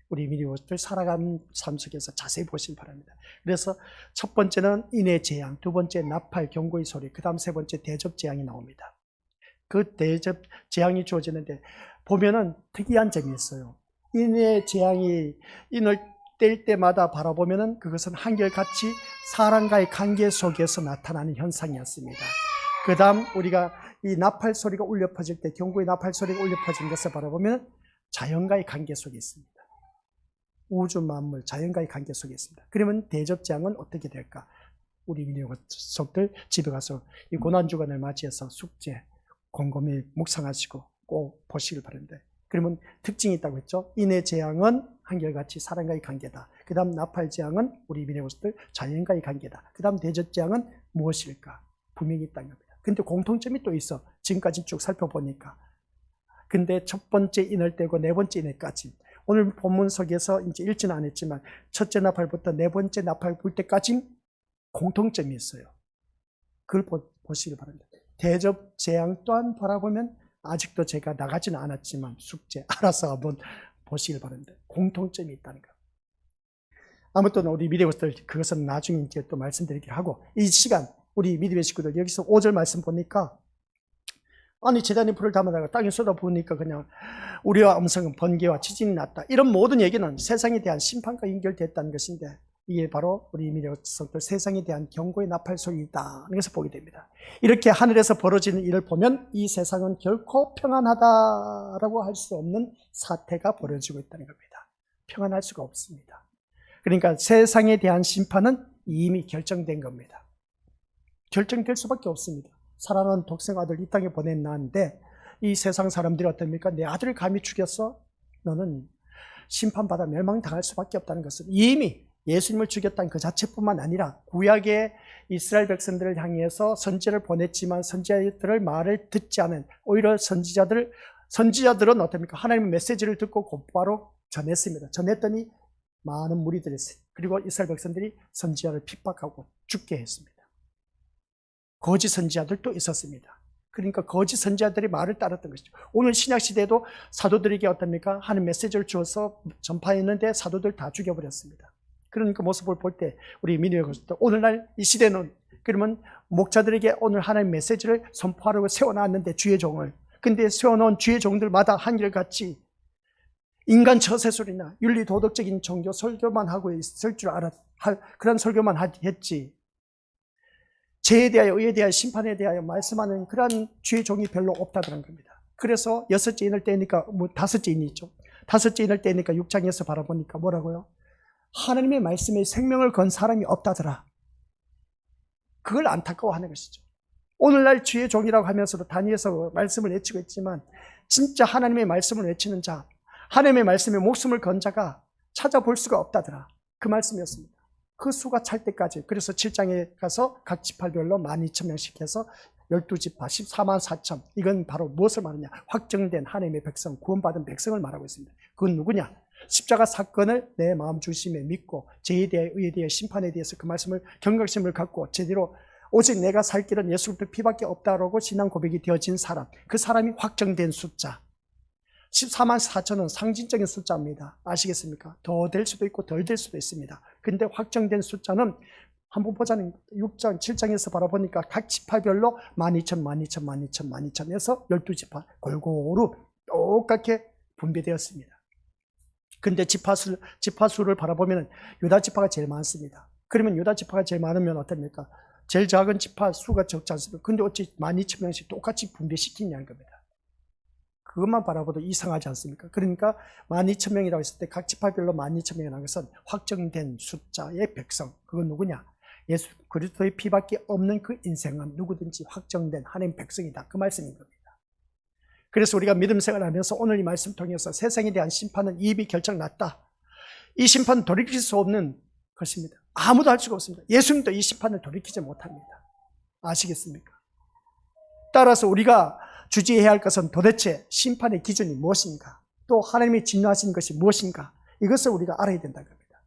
Speaker 1: 우리 미리오스들 살아가는 삶 속에서 자세히 보시기 바랍니다. 그래서 첫 번째는 인의 재앙, 두 번째 나팔 경고의 소리, 그 다음 세 번째 대접 재앙이 나옵니다. 그 대접 재앙이 주어지는데 보면은 특이한 점이 있어요. 인의 재앙이 인을 뗄 때마다 바라보면은 그것은 한결같이 사람과의 관계 속에서 나타나는 현상이었습니다. 그 다음 우리가 이 나팔 소리가 울려 퍼질 때, 경고의 나팔 소리가 울려 퍼진 것을 바라보면 자연과의 관계 속에 있습니다. 우주 만물, 자연과의 관계 속에 있습니다. 그러면 대접장은 어떻게 될까? 우리 민족들 집에 가서 이 고난주간을 맞이해서 숙제 곰곰이 묵상하시고 꼭 보시길 바랍니다. 그러면 특징이 있다고 했죠. 인의 재앙은 한결같이 사람과의 관계다. 그 다음 나팔 재앙은 우리 민족들 자연과의 관계다. 그 다음 대접 재앙은 무엇일까? 분명히 있다는 겁니다. 근데 공통점이 또 있어. 지금까지 쭉 살펴보니까. 근데 첫 번째 인을 떼고 네 번째 인을까지 오늘 본문 속에서 이제 읽지는 않았지만 첫째 나팔부터 네 번째 나팔 불 때까지 공통점이 있어요. 그걸 보시길 바랍니다. 대접 재앙 또한 바라보면 아직도 제가 나가지는 않았지만 숙제 알아서 한번 보시길 바랍니다. 공통점이 있다는 것. 아무튼 우리 미디어들 그것은 나중에 이제 또 말씀드리기로 하고, 이 시간 우리 미디어 식구들 여기서 5절 말씀 보니까 아니 제단이 불을 담아다가 땅에 쏟아부으니까 그냥 우리와 음성은 번개와 지진이 났다, 이런 모든 얘기는 세상에 대한 심판과 연결됐다는 것인데, 이게 바로 우리 미디어들 세상에 대한 경고의 나팔 소리이다, 그래서 보게 됩니다. 이렇게 하늘에서 벌어지는 일을 보면 이 세상은 결코 평안하다라고 할 수 없는 사태가 벌어지고 있다는 겁니다. 평안할 수가 없습니다. 그러니까 세상에 대한 심판은 이미 결정된 겁니다. 결정될 수밖에 없습니다. 사랑하는 독생 아들 이 땅에 보냈나는데 이 세상 사람들이 어떻습니까? 내 아들을 감히 죽였어? 너는 심판받아 멸망당할 수밖에 없다는 것은 이미 예수님을 죽였다는 그 자체뿐만 아니라 구약의 이스라엘 백성들을 향해서 선지자를 보냈지만 선지자들의 말을 듣지 않은, 오히려 선지자들은 어떻습니까? 하나님의 메시지를 듣고 곧바로 전했습니다. 전했더니 많은 무리들이 있어요. 그리고 이스라엘 백성들이 선지자를 핍박하고 죽게 했습니다. 거짓 선지자들도 있었습니다. 그러니까 거짓 선지자들의 말을 따랐던 것이죠. 오늘 신약시대에도 사도들에게 어떻습니까? 하는 메시지를 주어서 전파했는데 사도들 다 죽여버렸습니다. 그러니까 모습을 볼 때 우리 민요의 것도 오늘날 이 시대는, 그러면 목자들에게 오늘 하나님의 메시지를 선포하려고 세워놨는데 주의 종을, 근데 세워놓은 주의 종들마다 한결같이 인간 처세술이나 윤리 도덕적인 종교 설교만 하고 있을 줄 그런 설교만 했지, 죄에 대하여 의에 대하여 심판에 대하여 말씀하는 그러한 주의 종이 별로 없다는 겁니다. 그래서 여섯째 인을 떼니까 다섯째 인이 있죠. 다섯째 인을 떼니까 6장에서 바라보니까 뭐라고요? 하나님의 말씀에 생명을 건 사람이 없다더라. 그걸 안타까워하는 것이죠. 오늘날 주의 종이라고 하면서도 단위에서 말씀을 외치고 있지만 진짜 하나님의 말씀을 외치는 자, 하나님의 말씀에 목숨을 건 자가 찾아볼 수가 없다더라. 그 말씀이었습니다. 그 수가 찰 때까지. 그래서 7장에 가서 각 지파별로 12,000명씩 해서 12지파 14만 4천. 이건 바로 무엇을 말하냐? 확정된 하나님의 백성, 구원받은 백성을 말하고 있습니다. 그건 누구냐? 십자가 사건을 내 마음 중심에 믿고 죄에 대해 의에 대해 심판에 대해서 그 말씀을 경각심을 갖고 제대로 오직 내가 살 길은 예수 그리스도 피밖에 없다라고 신앙 고백이 되어진 사람, 그 사람이 확정된 숫자 14만 4천은 상징적인 숫자입니다. 아시겠습니까? 더 될 수도 있고 덜 될 수도 있습니다. 근데 확정된 숫자는 한번 보자는 6장, 7장에서 바라보니까 각 지파별로 12,000 해서 12지파 골고루 똑같게 분배되었습니다. 근데 지파수를 바라보면 유다 지파가 제일 많습니다. 그러면 유다 지파가 제일 많으면 어떻습니까? 제일 작은 지파 수가 적지 않습니까? 근데 어찌 12,000명씩 똑같이 분배시키냐는 겁니다. 그것만 바라봐도 이상하지 않습니까? 그러니까 12,000명이라고 했을 때 각 지파별로 12,000명이라는 것은 확정된 숫자의 백성. 그건 누구냐? 예수 그리스도의 피밖에 없는 그 인생은 누구든지 확정된 하나님 백성이다. 그 말씀인 겁니다. 그래서 우리가 믿음 생활하면서 오늘 이 말씀 통해서 세상에 대한 심판은 이미 결정났다. 이 심판은 돌이킬 수 없는 것입니다. 아무도 할 수가 없습니다. 예수님도 이 심판을 돌이키지 못합니다. 아시겠습니까? 따라서 우리가 주지해야 할 것은 도대체 심판의 기준이 무엇인가, 또 하나님이 진노하신 것이 무엇인가, 이것을 우리가 알아야 된다는 겁니다.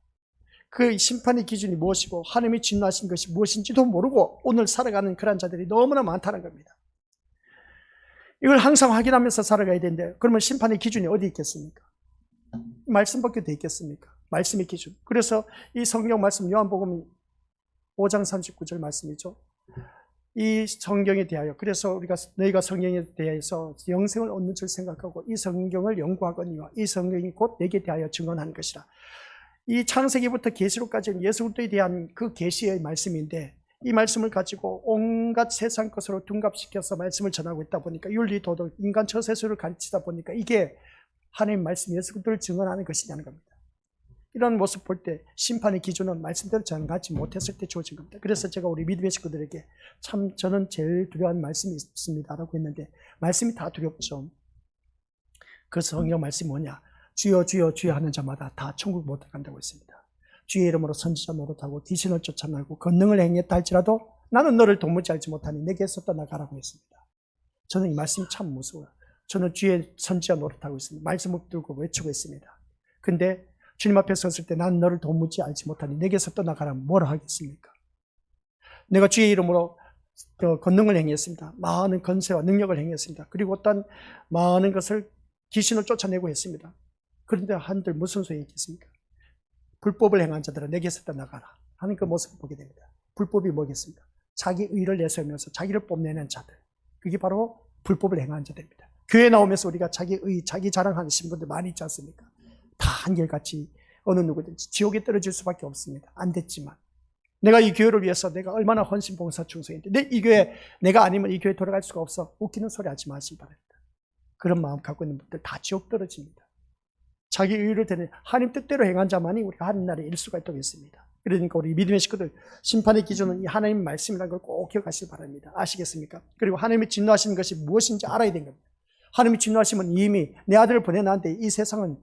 Speaker 1: 그 심판의 기준이 무엇이고 하나님이 진노하신 것이 무엇인지도 모르고 오늘 살아가는 그런 자들이 너무나 많다는 겁니다. 이걸 항상 확인하면서 살아가야 되는데, 그러면 심판의 기준이 어디 있겠습니까? 말씀밖에 돼 있겠습니까? 말씀의 기준. 그래서 이 성경 말씀 요한복음 5장 39절 말씀이죠. 이 성경에 대하여, 그래서 우리가 너희가 성경에 대해서 영생을 얻는 줄 생각하고 이 성경을 연구하거니와 이 성경이 곧 내게 대하여 증언하는 것이라. 이 창세기부터 계시록까지는 예수 그리스도에 대한 그 계시의 말씀인데, 이 말씀을 가지고 온갖 세상 것으로 둔갑시켜서 말씀을 전하고 있다 보니까 윤리 도덕 인간 처세술을 가르치다 보니까 이게 하나님 말씀 예수 그리스도를 증언하는 것이냐는 겁니다. 이런 모습 볼 때 심판의 기준은 말씀대로 정하지 못했을 때 주어진 겁니다. 그래서 제가 우리 믿음의 식구들에게 참 저는 제일 두려운 말씀이 있습니다 라고 했는데, 말씀이 다 두렵죠. 그 성경 말씀이 뭐냐? 주여 주여 주여 하는 자마다 다 천국 못 들어간다고 했습니다. 주의 이름으로 선지자 노릇하고 귀신을 쫓아내고 권능을 행했다 할지라도 나는 너를 도무지 알지 못하니 내게서 떠나가라고 했습니다. 저는 이 말씀이 참 무서워요. 저는 주의 선지자 노릇하고 있습니다. 말씀을 들고 외치고 있습니다. 근데 주님 앞에 섰을 때 나는 너를 도무지 알지 못하니 내게서 떠나가라면 뭐라 하겠습니까? 내가 주의 이름으로 권능을 행했습니다. 많은 권세와 능력을 행했습니다. 그리고 또한 많은 것을 귀신을 쫓아내고 했습니다. 그런데 한들 무슨 소용이 있겠습니까? 불법을 행한 자들은 내게서 떠나가라 하는 그 모습을 보게 됩니다. 불법이 뭐겠습니까? 자기 의를 내세우면서 자기를 뽐내는 자들, 그게 바로 불법을 행한 자들입니다. 교회 나오면서 우리가 자기 의, 자기 자랑하시는 분들 많이 있지 않습니까? 다 한결같이 어느 누구든지 지옥에 떨어질 수밖에 없습니다. 안 됐지만 내가 이 교회를 위해서 내가 얼마나 헌신 봉사 충성했는데 이 교회 내가 아니면 이 교회 돌아갈 수가 없어. 웃기는 소리 하지 마시기 바랍니다. 그런 마음 갖고 있는 분들 다 지옥 떨어집니다. 자기 의를 되는 하나님 뜻대로 행한 자만이 우리가 하나님 나라에 일 수가 있다고 했습니다. 그러니까 우리 믿음의 식구들 심판의 기준은 이 하나님 말씀이라는 걸 꼭 기억하시기 바랍니다. 아시겠습니까? 그리고 하나님이 진노하시는 것이 무엇인지 알아야 되는 겁니다. 하나님이 진노하시면 이미 내 아들을 보내놨는데 이 세상은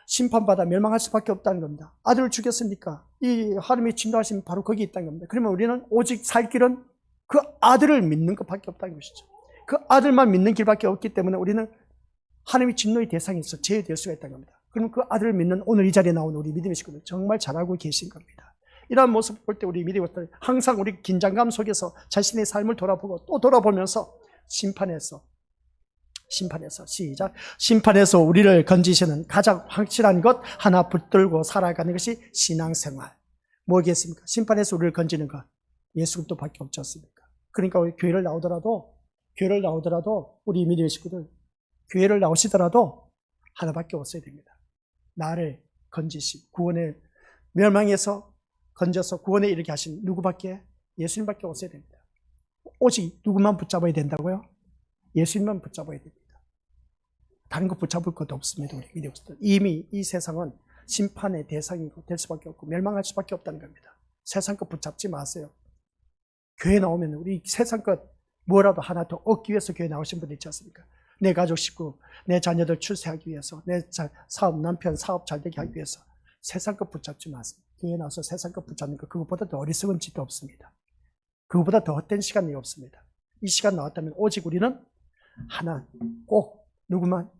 Speaker 1: 심판받아 멸망할 수밖에 없다는 겁니다. 아들을 죽였으니까 이 하나님이 진노하시면 바로 거기 있다는 겁니다. 그러면 우리는 오직 살 길은 그 아들을 믿는 것밖에 없다는 것이죠. 그 아들만 믿는 길밖에 없기 때문에 우리는 하나님의 진노의 대상이 있어 제외될 수가 있다는 겁니다. 그러면 그 아들을 믿는 오늘 이 자리에 나온 우리 믿음의 식구들 정말 잘하고 계신 겁니다. 이러한 모습을 볼 때 우리 믿음의 식구들 항상 우리 긴장감 속에서 자신의 삶을 돌아보고 또 돌아보면서 심판에서 시작. 심판에서 우리를 건지시는 가장 확실한 것 하나 붙들고 살아가는 것이 신앙생활. 뭐겠습니까? 심판에서 우리를 건지는 것 예수 그리스도밖에 없지 않습니까? 그러니까 우리 교회를 나오더라도 우리 믿음의 식구들 교회를 나오시더라도 하나밖에 없어야 됩니다. 나를 건지시 구원의 멸망에서 건져서 구원에 이르게 하신 누구밖에? 예수님밖에 없어야 됩니다. 오직 누구만 붙잡아야 된다고요? 예수님만 붙잡아야 됩니다. 다른 거 붙잡을 것도 없습니다. 우리 믿음의 식구들 이미 이 세상은 심판의 대상이고 될 수밖에 없고 멸망할 수밖에 없다는 겁니다. 세상 것 붙잡지 마세요. 교회 나오면 우리 세상 것 뭐라도 하나 더 얻기 위해서 교회 나오신 분들 있지 않습니까? 내 가족 식구, 내 자녀들 출세하기 위해서, 내 사업, 남편 사업 잘 되게 하기 위해서 세상 것 붙잡지 마세요. 교회 나와서 세상 것 붙잡는 거 그것보다 더 어리석은 짓도 없습니다. 그것보다 더 헛된 시간이 없습니다. 이 시간 나왔다면 오직 우리는 하나 꼭 누구만?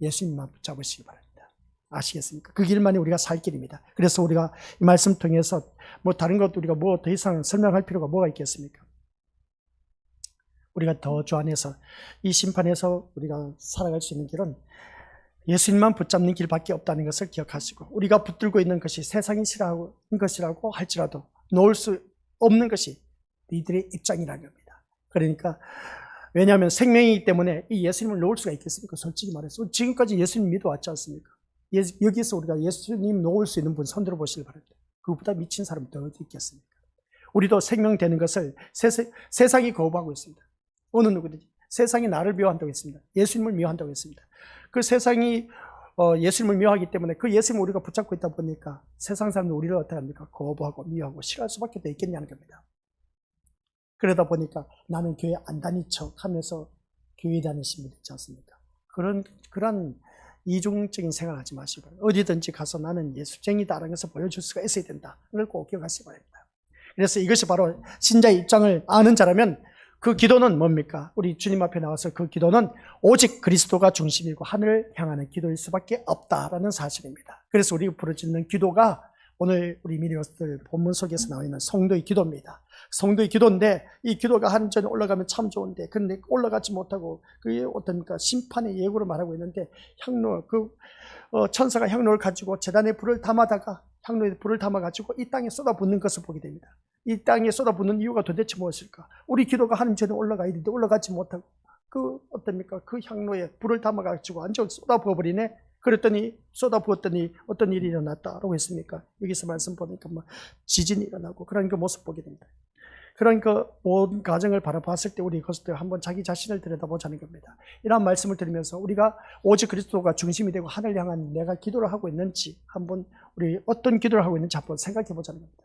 Speaker 1: 예수님만 붙잡으시기 바랍니다. 아시겠습니까? 그 길만이 우리가 살 길입니다. 그래서 우리가 이 말씀 통해서 뭐 다른 것 우리가 뭐 더 이상 설명할 필요가 뭐가 있겠습니까? 우리가 더 주 안에서 이 심판에서 우리가 살아갈 수 있는 길은 예수님만 붙잡는 길밖에 없다는 것을 기억하시고 우리가 붙들고 있는 것이 세상이 싫어하는 것이라고 할지라도 놓을 수 없는 것이 너희들의 입장이라는 겁니다. 그러니까 왜냐하면 생명이기 때문에 이 예수님을 놓을 수가 있겠습니까? 솔직히 말해서 지금까지 예수님 믿어왔지 않습니까? 여기서 우리가 예수님 놓을 수 있는 분 손들어 보시기 바랍니다. 그것보다 미친 사람이 더 어디 있겠습니까? 우리도 생명되는 것을 세상이 거부하고 있습니다. 어느 누구든지 세상이 나를 미워한다고 했습니다. 예수님을 미워한다고 했습니다. 그 세상이 예수님을 미워하기 때문에 그 예수님을 우리가 붙잡고 있다 보니까 세상 사람들이 우리를 어떻게 합니까? 거부하고 미워하고 싫어할 수밖에 더 있겠냐는 겁니다. 그러다 보니까 나는 교회 안 다닌 척 하면서 교회 다니신 분들 있지 않습니까? 그런 이중적인 생각을 하지 마시고 어디든지 가서 나는 예수쟁이다라는 것을 보여줄 수가 있어야 된다. 그걸 꼭 기억하시기 바랍니다. 그래서 이것이 바로 신자의 입장을 아는 자라면 그 기도는 뭡니까? 우리 주님 앞에 나와서 그 기도는 오직 그리스도가 중심이고 하늘을 향하는 기도일 수밖에 없다라는 사실입니다. 그래서 우리가 부르짖는 기도가 오늘 우리 미니어스들 본문 속에서 나와 있는 성도의 기도입니다. 성도의 기도인데 이 기도가 하나님 전에 올라가면 참 좋은데 근데 올라가지 못하고 그게 어떻습니까? 심판의 예고로 말하고 있는데 향로 천사가 향로를 가지고 제단에 불을 담아다가 향로에 불을 담아가지고 이 땅에 쏟아붓는 것을 보게 됩니다. 이 땅에 쏟아붓는 이유가 도대체 무엇일까? 우리 기도가 하나님 전에 올라가야 되는데 올라가지 못하고 어떻습니까? 그 향로에 불을 담아가지고 완전 쏟아부어버리네. 그랬더니 쏟아부었더니 어떤 일이 일어났다라고 했습니까? 여기서 말씀 보니까 뭐 지진이 일어나고 그런 그 모습 보게 됩니다. 그런 그 온 가정을 바라봤을 때 우리 그것들 한번 자기 자신을 들여다보자는 겁니다. 이런 말씀을 들으면서 우리가 오직 그리스도가 중심이 되고 하늘 향한 내가 기도를 하고 있는지 한번 우리 어떤 기도를 하고 있는지 한번 생각해 보자는 겁니다.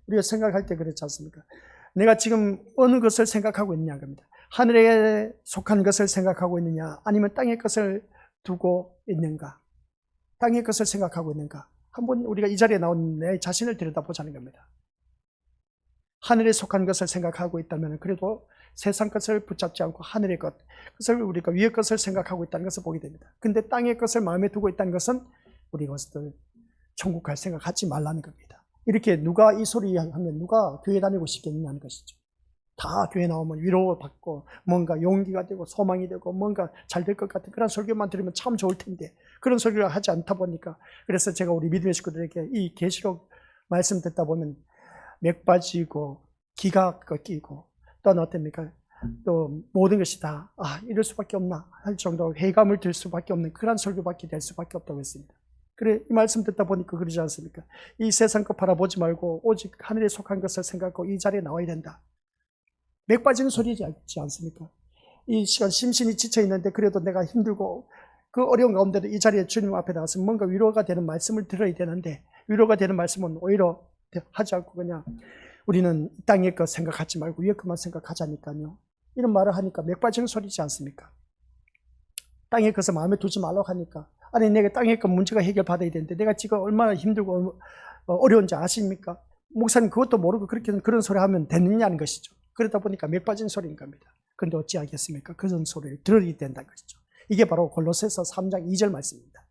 Speaker 1: 우리가 생각할 때 그렇지 않습니까? 내가 지금 어느 것을 생각하고 있느냐 겁니다. 하늘에 속한 것을 생각하고 있느냐 아니면 땅의 것을 두고 있는가? 땅의 것을 생각하고 있는가? 한번 우리가 이 자리에 나온 내 자신을 들여다보자는 겁니다. 하늘에 속한 것을 생각하고 있다면 그래도 세상 것을 붙잡지 않고 하늘의 것을 우리가 위의 것을 생각하고 있다는 것을 보게 됩니다. 근데 땅의 것을 마음에 두고 있다는 것은 우리 것들 천국 갈 생각 하지 말라는 겁니다. 이렇게 누가 이 소리 하면 누가 교회 다니고 싶겠느냐는 것이죠. 다 교회 나오면 위로받고 뭔가 용기가 되고 소망이 되고 뭔가 잘 될 것 같은 그런 설교만 들으면 참 좋을 텐데 그런 설교를 하지 않다 보니까 그래서 제가 우리 믿음의 식구들에게 이 계시록 말씀 듣다 보면 맥 빠지고 기가 꺾이고 또는 어떻습니까? 또 모든 것이 다 이럴 수밖에 없나 할 정도로 회감을 들 수밖에 없는 그런 설교밖에 될 수밖에 없다고 했습니다. 그래 이 말씀 듣다 보니까 그러지 않습니까? 이 세상 것 바라보지 말고 오직 하늘에 속한 것을 생각하고 이 자리에 나와야 된다. 맥 빠지는 소리지 않습니까? 이 시간 심신이 지쳐 있는데 그래도 내가 힘들고 그 어려운 가운데도 이 자리에 주님 앞에 나와서 뭔가 위로가 되는 말씀을 들어야 되는데 위로가 되는 말씀은 오히려 하지 않고 그냥 우리는 이 땅의 것 생각하지 말고 위의 것만 생각하자니까요. 이런 말을 하니까 맥 빠지는 소리지 않습니까? 땅의 것을 마음에 두지 말라고 하니까 아니 내가 땅의 것 문제가 해결받아야 되는데 내가 지금 얼마나 힘들고 어려운지 아십니까? 목사님 그것도 모르고 그런 소리 하면 되느냐는 것이죠. 그러다 보니까 맥 빠진 소리인 겁니다. 그런데 어찌하겠습니까? 그런 소리를 들어야 된다는 것이죠. 이게 바로 골로새서 3장 2절 말씀입니다.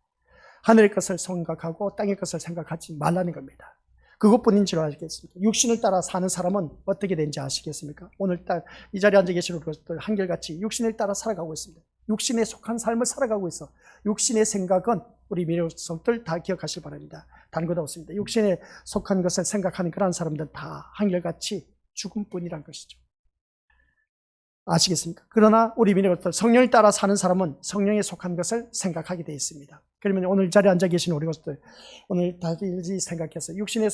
Speaker 1: 하늘의 것을 생각하고 땅의 것을 생각하지 말라는 겁니다. 그것뿐인 줄 아시겠습니까? 육신을 따라 사는 사람은 어떻게 되는지 아시겠습니까? 오늘 이 자리에 앉아 계시는 것들 한결같이 육신을 따라 살아가고 있습니다. 육신에 속한 삶을 살아가고 있어. 육신의 생각은 우리 미래속들 다 기억하실 바랍니다. 다른 것 없습니다. 육신에 속한 것을 생각하는 그런 사람들 다 한결같이 죽음뿐이란 것이죠. 아시겠습니까? 그러나 우리 미래속들 성령을 따라 사는 사람은 성령에 속한 것을 생각하게 되어 있습니다. 그러면 오늘 자리에 앉아 계신 우리 것들 오늘 다시 생각해서 육신에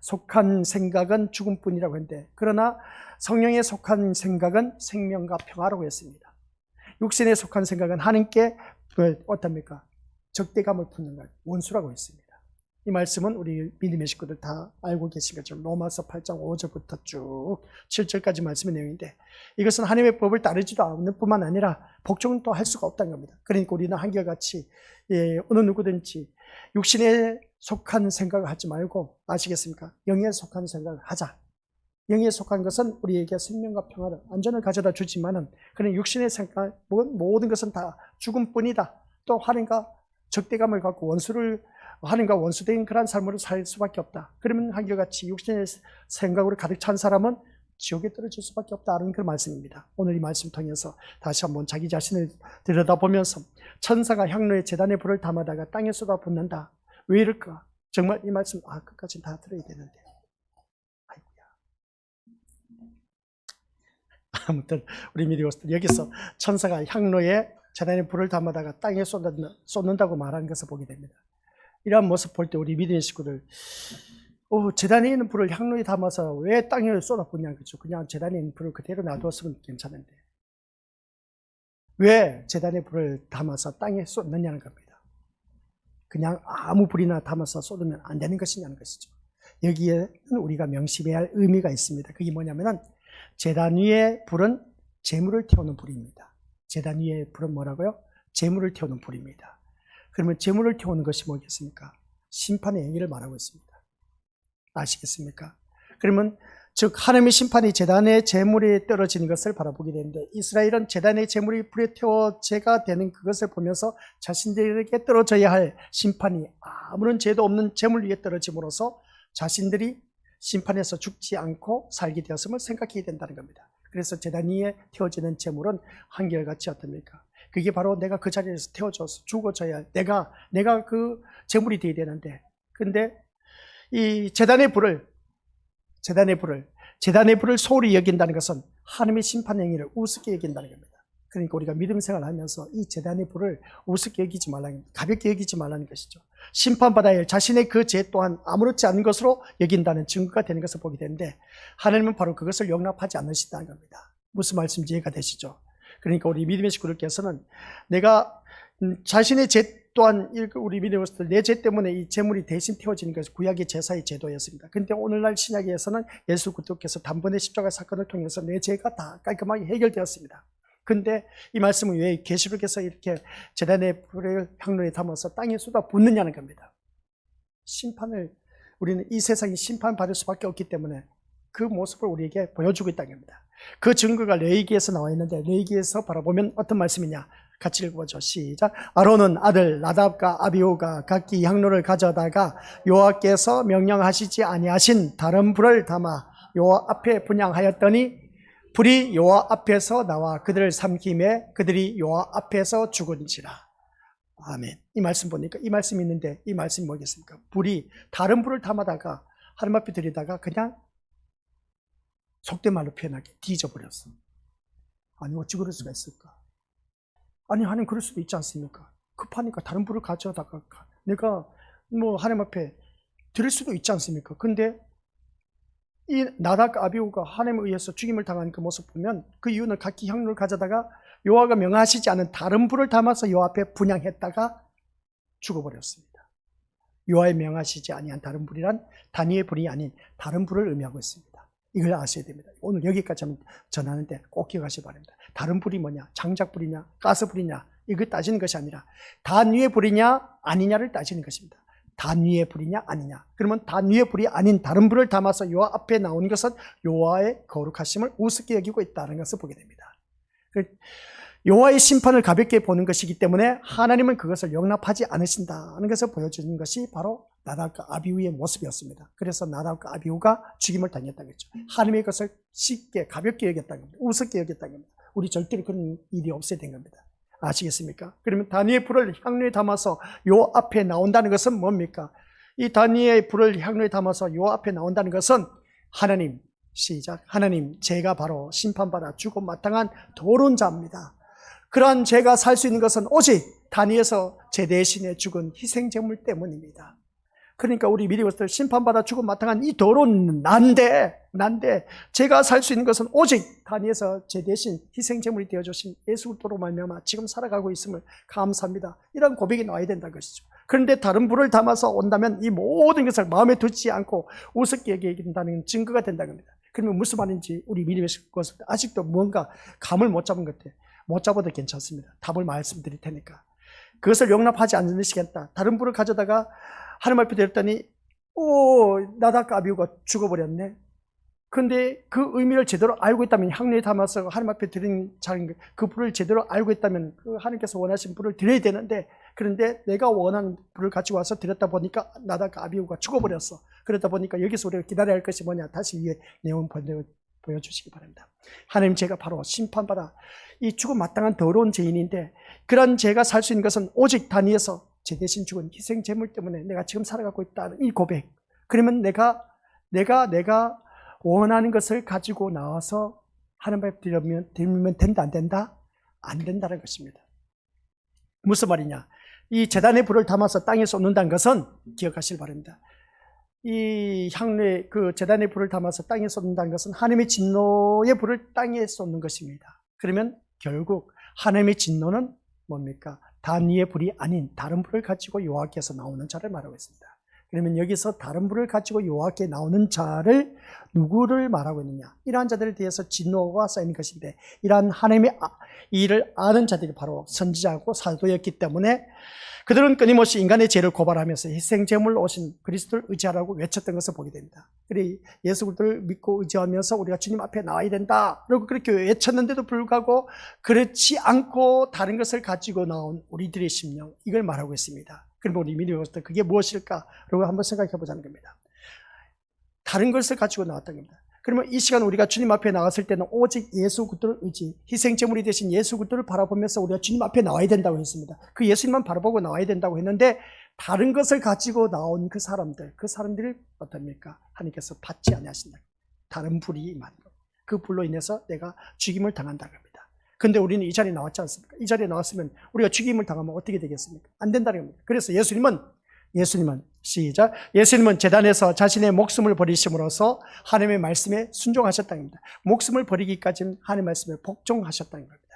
Speaker 1: 속한 생각은 죽음뿐이라고 했는데 그러나 성령에 속한 생각은 생명과 평화라고 했습니다. 육신에 속한 생각은 하나님께 어떻습니까? 적대감을 품는 것, 원수라고 했습니다. 이 말씀은 우리 믿음의 식구들 다 알고 계신 것처럼 로마서 8장 5절부터 쭉 7절까지 말씀의 내용인데 이것은 하나님의 법을 따르지도 않는 뿐만 아니라 복종은 또 할 수가 없다는 겁니다. 그러니까 우리는 한결같이 어느 누구든지 육신에 속한 생각을 하지 말고 아시겠습니까? 영에 속한 생각을 하자. 영에 속한 것은 우리에게 생명과 평화를 안전을 가져다 주지만은 그런 육신의 생각 모든 것은 다 죽음뿐이다. 또 하나님과 적대감을 갖고 하나님과 원수된 그런 삶으로 살 수밖에 없다. 그러면 한결같이 육신의 생각으로 가득 찬 사람은 지옥에 떨어질 수밖에 없다는 그런 말씀입니다. 오늘 이 말씀 통해서 다시 한번 자기 자신을 들여다보면서 천사가 향로에 제단의 불을 담아다가 땅에 쏟아붓는다. 왜 이럴까? 정말 이 말씀 끝까지 다 들어야 되는데 아무튼 우리 미리오스들 여기서 천사가 향로에 제단의 불을 담아다가 땅에 쏟는다고 말하는 것을 보게 됩니다. 이러한 모습 볼 때 우리 믿음의 식구들 제단에 있는 불을 향로에 담아서 왜 땅에 쏟아붓냐 그죠? 그냥 제단에 있는 불을 그대로 놔두었으면 괜찮은데 왜 제단에 불을 담아서 땅에 쏟느냐는 겁니다. 그냥 아무 불이나 담아서 쏟으면 안 되는 것이냐는 것이죠. 여기에는 우리가 명심해야 할 의미가 있습니다. 그게 뭐냐면은 제단 위의 불은 재물을 태우는 불입니다. 제단 위의 불은 뭐라고요? 재물을 태우는 불입니다. 그러면 재물을 태우는 것이 뭐겠습니까? 심판의 행위를 말하고 있습니다. 아시겠습니까? 그러면 즉 하나님의 심판이 제단의 재물이 떨어지는 것을 바라보게 되는데 이스라엘은 제단의 재물이 불에 태워 재가 되는 그것을 보면서 자신들에게 떨어져야 할 심판이 아무런 죄도 없는 재물 위에 떨어짐으로써 자신들이 심판에서 죽지 않고 살게 되었음을 생각해야 된다는 겁니다. 그래서 제단 위에 태워지는 재물은 한결같이 어떻습니까? 그게 바로 내가 그 자리에서 태워져서 죽어져야 할 내가 그 재물이 되어야 되는데 근데 이 제단의 불을 소홀히 여긴다는 것은 하나님의 심판 행위를 우습게 여긴다는 겁니다. 그러니까 우리가 믿음 생활을 하면서 이 제단의 불을 우습게 여기지 말라는, 가볍게 여기지 말라는 것이죠. 심판받아야 할 자신의 그 죄 또한 아무렇지 않은 것으로 여긴다는 증거가 되는 것을 보게 되는데 하나님은 바로 그것을 용납하지 않으신다는 겁니다. 무슨 말씀인지 이해가 되시죠? 그러니까 우리 믿음의 식구들께서는 내가 자신의 죄 또한 우리 믿음의 식구들 내 죄 때문에 이 재물이 대신 태워지는 것이 구약의 제사의 제도였습니다. 그런데 오늘날 신약에서는 예수 그리스도께서 단번에 십자가 사건을 통해서 내 죄가 다 깔끔하게 해결되었습니다. 근데 이 말씀은 왜 계시록에서 이렇게 제단의 불을 향로에 담아서 땅에 쏟아 붓느냐는 겁니다. 우리는 이 세상이 심판받을 수밖에 없기 때문에 그 모습을 우리에게 보여주고 있다는 겁니다. 그 증거가 레위기에서 나와 있는데 레위기에서 바라보면 어떤 말씀이냐? 같이 읽어보죠. 시작. 아론은 아들 나답과 아비후가 각기 향로를 가져다가 여호와께서 명령하시지 아니하신 다른 불을 담아 여호와 앞에 분향하였더니 불이 여호와 앞에서 나와 그들을 삼키매 그들이 여호와 앞에서 죽은지라. 아멘. 이 말씀 보니까 이 말씀이 있는데 이 말씀이 뭐겠습니까? 불이 다른 불을 담아다가 하나님 앞에 들이다가 그냥 속된 말로 표현하게 뒤져버렸어. 아니 어찌 그럴 수가 있을까? 아니 하나님 그럴 수도 있지 않습니까? 급하니까 다른 불을 가져다가 내가 하나님 앞에 드릴 수도 있지 않습니까? 근데 이 나답과 아비후가 하나님에 의해서 죽임을 당한 그 모습 보면 그 이유는 각기 향로를 가져다가 여호와가 명하시지 않은 다른 불을 담아서 여호와 앞에 분향했다가 죽어버렸습니다. 여호와의 명하시지 아니한 다른 불이란 단위의 불이 아닌 다른 불을 의미하고 있습니다. 이걸 아셔야 됩니다. 오늘 여기까지 전하는데 꼭 기억하시기 바랍니다. 다른 불이 뭐냐? 장작불이냐? 가스불이냐? 이걸 따지는 것이 아니라 단위의 불이냐 아니냐를 따지는 것입니다. 단위의 불이냐 아니냐. 그러면 단위의 불이 아닌 다른 불을 담아서 여호와 앞에 나온 것은 여호와의 거룩하심을 우습게 여기고 있다는 것을 보게 됩니다. 여호와의 심판을 가볍게 보는 것이기 때문에 하나님은 그것을 용납하지 않으신다는 것을 보여주는 것이 바로 나답과 아비후의 모습이었습니다. 그래서 나답과 아비후가 죽임을 당했다는 거죠. 하나님의 것을 쉽게 가볍게 여겼다는 겁니다. 우습게 여겼다는 겁니다. 우리 절대로 그런 일이 없어야 된 겁니다. 아시겠습니까? 그러면 단위의 불을 향로에 담아서 요 앞에 나온다는 것은 뭡니까? 이 단위의 불을 향로에 담아서 요 앞에 나온다는 것은 하나님, 시작. 하나님, 제가 바로 심판받아 죽고 마땅한 더러운 자입니다. 그러한 제가 살 수 있는 것은 오직 단위에서 제 대신에 죽은 희생제물 때문입니다. 그러니까 우리 미리 것들 심판받아 죽고 마땅한 이 더러운 난데 제가 살 수 있는 것은 오직 단위에서 제 대신 희생제물이 되어주신 예수 그리스도로 말미암아 지금 살아가고 있음을 감사합니다. 이런 고백이 나와야 된다는 것이죠. 그런데 다른 불을 담아서 온다면 이 모든 것을 마음에 두지 않고 우습게 여긴다는 증거가 된다는 겁니다. 그러면 무슨 말인지 우리 미리 것을 아직도 뭔가 감을 못 잡은 것 같아요. 못 잡아도 괜찮습니다. 답을 말씀드릴 테니까. 그것을 용납하지 않으시겠다. 다른 불을 가져다가 하나님 앞에 드렸더니 나답과 아비후가 죽어버렸네. 그런데 그 의미를 제대로 알고 있다면 향로에 담아서 하나님 앞에 드린 그 불을 제대로 알고 있다면 그 하나님께서 원하신 불을 드려야 되는데 그런데 내가 원하는 불을 가지고 와서 드렸다 보니까 나답과 아비후가 죽어버렸어. 그러다 보니까 여기서 우리가 기다려야 할 것이 뭐냐. 다시 위에 내용 보여주시기 바랍니다. 하나님 제가 바로 심판받아 이 죽음 마땅한 더러운 죄인인데 그런 제가 살 수 있는 것은 오직 단위에서 제 대신 죽은 희생제물 때문에 내가 지금 살아가고 있다는 이 고백. 그러면 내가 원하는 것을 가지고 나와서 하나님 앞에 드리면 된다 안 된다? 안 된다는 것입니다. 무슨 말이냐? 이 제단의 불을 담아서 땅에 쏟는다는 것은 기억하시길 바랍니다. 이 향로에 그 제단의 불을 담아서 땅에 쏟는다는 것은 하나님의 진노의 불을 땅에 쏟는 것입니다. 그러면 결국 하나님의 진노는 뭡니까? 단위의 불이 아닌 다른 불을 가지고 여호와께서 나오는 자를 말하고 있습니다. 그러면 여기서 다른 불을 가지고 여호와께 나오는 자를 누구를 말하고 있느냐? 이러한 자들에 대해서 진노가 쌓이는 것인데 이러한 하나님의 일을 아는 자들이 바로 선지자고 사도였기 때문에 그들은 끊임없이 인간의 죄를 고발하면서 희생제물로 오신 그리스도를 의지하라고 외쳤던 것을 보게 됩니다. 그래 예수 그리스도를 믿고 의지하면서 우리가 주님 앞에 나와야 된다. 그리고 그렇게 외쳤는데도 불구하고 그렇지 않고 다른 것을 가지고 나온 우리들의 심령 이걸 말하고 있습니다. 그럼 우리 미리 봤을 때 그게 무엇일까? 라고 한번 생각해 보자는 겁니다. 다른 것을 가지고 나왔다는 겁니다. 그러면 이 시간 우리가 주님 앞에 나왔을 때는 오직 예수 그리스도를 의지, 희생제물이 되신 예수 그리스도를 바라보면서 우리가 주님 앞에 나와야 된다고 했습니다. 그 예수님만 바라보고 나와야 된다고 했는데 다른 것을 가지고 나온 그 사람들이 어떻습니까? 하나님께서 받지 아니하신다. 다른 불이 임하는 것. 그 불로 인해서 내가 죽임을 당한다는 겁니다. 근데 우리는 이 자리에 나왔지 않습니까? 이 자리에 나왔으면 우리가 죽임을 당하면 어떻게 되겠습니까? 안 된다는 겁니다. 그래서 예수님은 시작. 예수님은 제단에서 자신의 목숨을 버리심으로써 하나님의 말씀에 순종하셨다는 겁니다. 목숨을 버리기까지는 하나님의 말씀에 복종하셨다는 겁니다.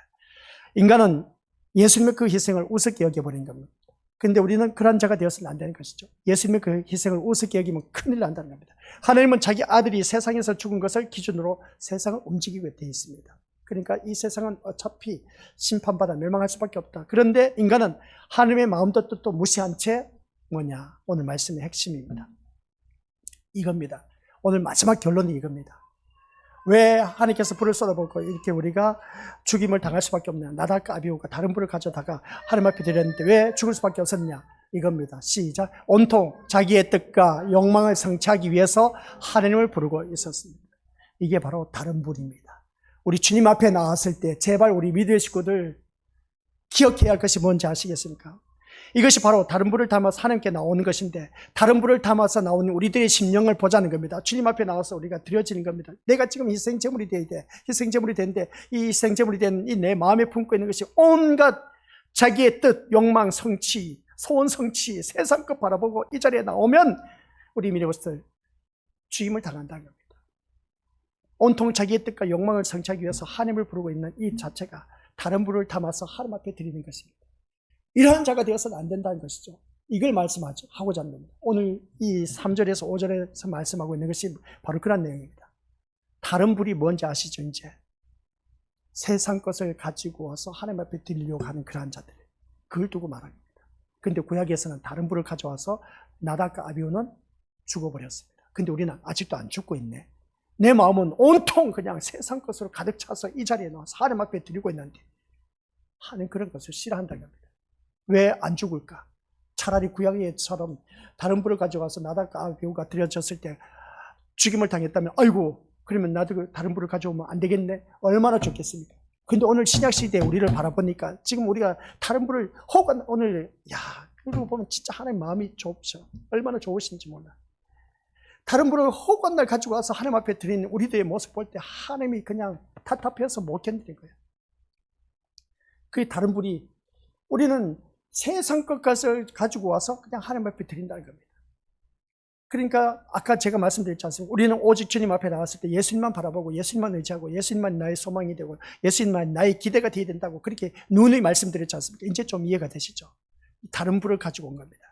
Speaker 1: 인간은 예수님의 그 희생을 우습게 여겨버린 겁니다. 그런데 우리는 그런 자가 되어서는 안 되는 것이죠. 예수님의 그 희생을 우습게 여기면 큰일 난다는 겁니다. 하나님은 자기 아들이 세상에서 죽은 것을 기준으로 세상을 움직이게 되어 있습니다. 그러니까 이 세상은 어차피 심판받아 멸망할 수밖에 없다. 그런데 인간은 하나님의 마음도 뜻도 무시한 채 뭐냐? 오늘 말씀의 핵심입니다. 이겁니다. 오늘 마지막 결론이 이겁니다. 왜 하나님께서 불을 쏟아붓고 이렇게 우리가 죽임을 당할 수밖에 없냐? 나답과 아비후가 다른 불을 가져다가 하나님 앞에 드렸는데 왜 죽을 수밖에 없었냐? 이겁니다. 시작. 온통 자기의 뜻과 욕망을 성취하기 위해서 하나님을 부르고 있었습니다. 이게 바로 다른 불입니다. 우리 주님 앞에 나왔을 때 제발 우리 믿음의 식구들 기억해야 할 것이 뭔지 아시겠습니까? 이것이 바로 다른 불을 담아서 하나님께 나오는 것인데, 다른 불을 담아서 나오는 우리들의 심령을 보자는 겁니다. 주님 앞에 나와서 우리가 드려지는 겁니다. 내가 지금 희생제물이 되어야 돼. 희생제물이 되는데 이 희생제물이 된 이 내 마음에 품고 있는 것이 온갖 자기의 뜻, 욕망, 성취, 소원 성취, 세상 것 바라보고 이 자리에 나오면 우리 믿음으로서 죽임을 당한다는 겁니다. 온통 자기의 뜻과 욕망을 성취하기 위해서 하나님을 부르고 있는 이 자체가 다른 불을 담아서 하나님 앞에 드리는 것입니다. 이러한 자가 되어서는 안 된다는 것이죠. 이걸 말씀하고자 하는 겁니다. 오늘 이 3절에서 5절에서 말씀하고 있는 것이 바로 그런 내용입니다. 다른 불이 뭔지 아시죠? 이제 세상 것을 가지고 와서 하나님 앞에 드리려고 하는 그러한 자들, 그걸 두고 말합니다. 근데 구약에서는 다른 불을 가져와서 나답과 아비후는 죽어버렸습니다. 근데 우리는 아직도 안 죽고 있네. 내 마음은 온통 그냥 세상 것으로 가득 차서 이 자리에 나와서 하나님 앞에 드리고 있는데 하는 그런 것을 싫어한다는 겁니다. 왜 안 죽을까? 차라리 구약에처럼 다른 불을 가져와서 나답과 아비후가 드려졌을 때 죽임을 당했다면 아이고 그러면 나도 다른 불을 가져오면 안 되겠네? 얼마나 좋겠습니까? 근데 오늘 신약시대에 우리를 바라보니까 지금 우리가 다른 불을 혹은 오늘 그러고 보면 진짜 하나님 마음이 좁죠. 얼마나 좋으신지 몰라. 다른 불을 혹은 날 가지고 와서 하나님 앞에 드리는 우리들의 모습 볼 때 하나님이 그냥 답답해서 못 견디는 거예요. 그 다른 불이 우리는 세상 것을 가지고 와서 그냥 하나님 앞에 드린다는 겁니다. 그러니까 아까 제가 말씀드렸지 않습니까? 우리는 오직 주님 앞에 나왔을 때 예수님만 바라보고 예수님만 의지하고 예수님만 나의 소망이 되고 예수님만 나의 기대가 되어야 된다고 그렇게 누누이 말씀드렸지 않습니까? 이제 좀 이해가 되시죠? 다른 불을 가지고 온 겁니다.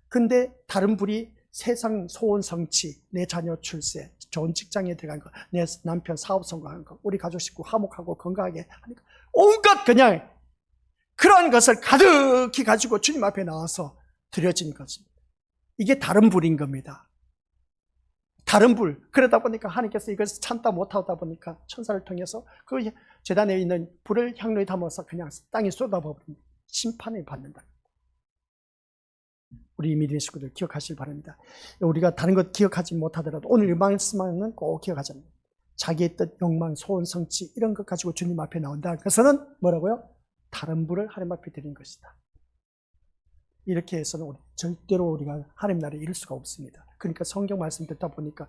Speaker 1: 근데 다른 불이 세상 소원 성취, 내 자녀 출세, 좋은 직장에 들어간 거, 내 남편 사업 성공한 거, 우리 가족 식구 화목하고 건강하게 하니까 온갖 그냥 그런 것을 가득히 가지고 주님 앞에 나와서 드려진 것입니다. 이게 다른 불인 겁니다. 다른 불. 그러다 보니까 하나님께서 이것을 참다 못하다 보니까 천사를 통해서 그 제단에 있는 불을 향로에 담아서 그냥 땅에 쏟아버리면 심판을 받는다. 우리 믿음의 식구들 기억하시길 바랍니다. 우리가 다른 것 기억하지 못하더라도 오늘 이 말씀은 꼭 기억하자는 거예요. 자기의 뜻, 욕망, 소원, 성취 이런 것 가지고 주님 앞에 나온다. 그것은 뭐라고요? 다른 불을 하나님 앞에 드리는 것이다. 이렇게 해서는 절대로 우리가 하나님 나라에 이룰 수가 없습니다. 그러니까 성경 말씀 듣다 보니까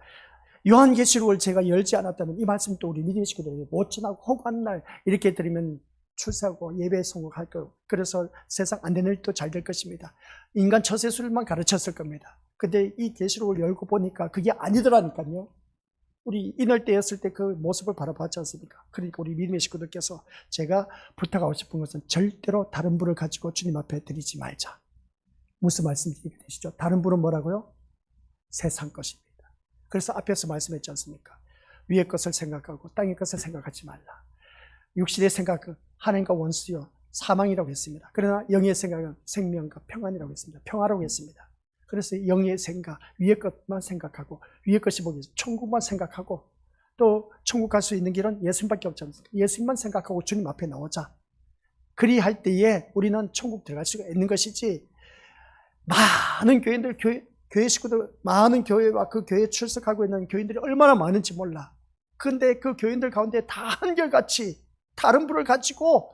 Speaker 1: 요한계시록을 제가 열지 않았다면 이 말씀도 우리 믿음의 식구들에게 못 전하고 혹한 날 이렇게 드리면 출세하고 예배에 성공할 거고 그래서 세상 안 되는 일도 잘 될 것입니다. 인간 처세술만 가르쳤을 겁니다. 근데 이 계시록을 열고 보니까 그게 아니더라니까요. 우리 이날 때였을 때 그 모습을 바라봤지 않습니까? 그러니까 우리 믿음의 식구들께서 제가 부탁하고 싶은 것은 절대로 다른 불을 가지고 주님 앞에 드리지 말자. 무슨 말씀이 되시죠? 다른 불은 뭐라고요? 세상 것입니다. 그래서 앞에서 말씀했지 않습니까? 위의 것을 생각하고 땅의 것을 생각하지 말라. 육신의 생각은 하나님과 원수요 사망이라고 했습니다. 그러나 영의 생각은 생명과 평안이라고 했습니다. 평화라고 했습니다. 그래서 영의 생각, 위의 것만 생각하고 위의 것이 뭐겠어요? 천국만 생각하고 또 천국 갈 수 있는 길은 예수님밖에 없지 않습니까? 예수님만 생각하고 주님 앞에 나오자. 그리할 때에 우리는 천국 들어갈 수가 있는 것이지 많은 교인들, 교회 식구들, 많은 교회와 그 교회에 출석하고 있는 교인들이 얼마나 많은지 몰라. 그런데 그 교인들 가운데 다 한결같이 다른 불을 가지고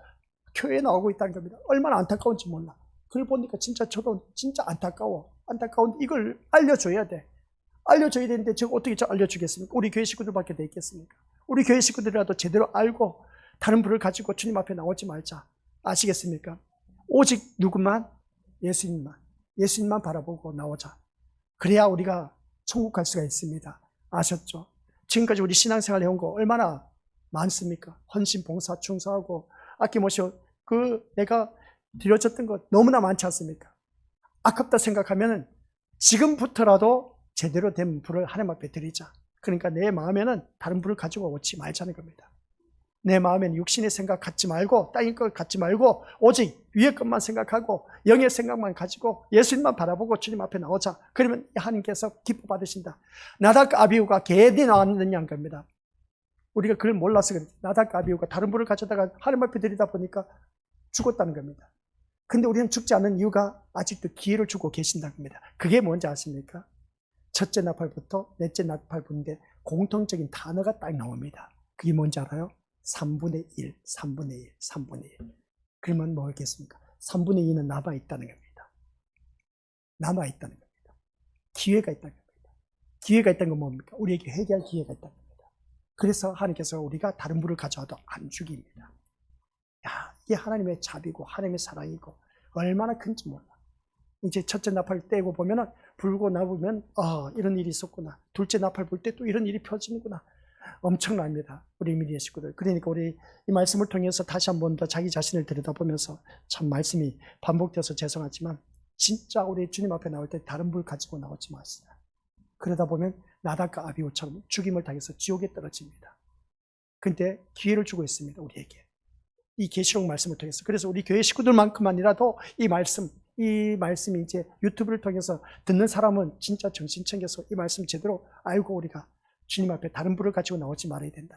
Speaker 1: 교회에 나오고 있다는 겁니다. 얼마나 안타까운지 몰라. 그걸 보니까 진짜 저도 진짜 안타까운데 이걸 알려줘야 돼. 알려줘야 되는데 제가 어떻게 알려주겠습니까? 우리 교회 식구들밖에 돼 있겠습니까? 우리 교회 식구들이라도 제대로 알고 다른 불을 가지고 주님 앞에 나오지 말자. 아시겠습니까? 오직 누구만? 예수님만 바라보고 나오자. 그래야 우리가 천국 갈 수가 있습니다. 아셨죠? 지금까지 우리 신앙생활 해온 거 얼마나 많습니까? 헌신, 봉사, 충성하고 아낌없이 내가 드려졌던 것 너무나 많지 않습니까? 아깝다 생각하면 지금부터라도 제대로 된 불을 하나님 앞에 드리자. 그러니까 내 마음에는 다른 불을 가지고 오지 말자는 겁니다. 내 마음에는 육신의 생각 갖지 말고 땅의 것 갖지 말고 오직 위의 것만 생각하고 영의 생각만 가지고 예수님만 바라보고 주님 앞에 나오자. 그러면 하나님께서 기뻐 받으신다. 나답과 아비후가 괜히 나왔느냐는 겁니다. 우리가 그걸 몰라서 그렇지. 나답과 아비후가 다른 불을 가져다가 하나님 앞에 들이다 보니까 죽었다는 겁니다. 근데 우리는 죽지 않는 이유가 아직도 기회를 주고 계신다는 겁니다. 그게 뭔지 아십니까? 첫째 나팔부터 넷째 나팔부인데 공통적인 단어가 딱 나옵니다. 그게 뭔지 알아요? 3분의 1, 3분의 1, 3분의 1. 그러면 뭐겠습니까? 3분의 2는 남아있다는 겁니다. 남아있다는 겁니다. 기회가 있다는 겁니다. 기회가 있다는 건 뭡니까? 우리에게 회개할 기회가 있다는 겁니다. 그래서 하나님께서 우리가 다른 불을 가져와도 안 죽입니다. 야, 이게 하나님의 자비고 하나님의 사랑이고 얼마나 큰지 몰라. 이제 첫째 나팔 떼고 보면은 불고 나보면 이런 일이 있었구나. 둘째 나팔 불 때 또 이런 일이 펼치는구나. 엄청납니다. 우리 미디어 식구들. 그러니까 우리 이 말씀을 통해서 다시 한 번 더 자기 자신을 들여다보면서 참 말씀이 반복돼서 죄송하지만 진짜 우리 주님 앞에 나올 때 다른 불 가지고 나오지 마세요. 그러다 보면 나답과 아비후처럼 죽임을 당해서 지옥에 떨어집니다. 근데 기회를 주고 있습니다. 우리에게. 이 계시록 말씀을 통해서. 그래서 우리 교회 식구들만큼만이라도 이 말씀이 이제 유튜브를 통해서 듣는 사람은 진짜 정신 챙겨서 이 말씀 제대로 알고 우리가 주님 앞에 다른 불을 가지고 나오지 말아야 된다.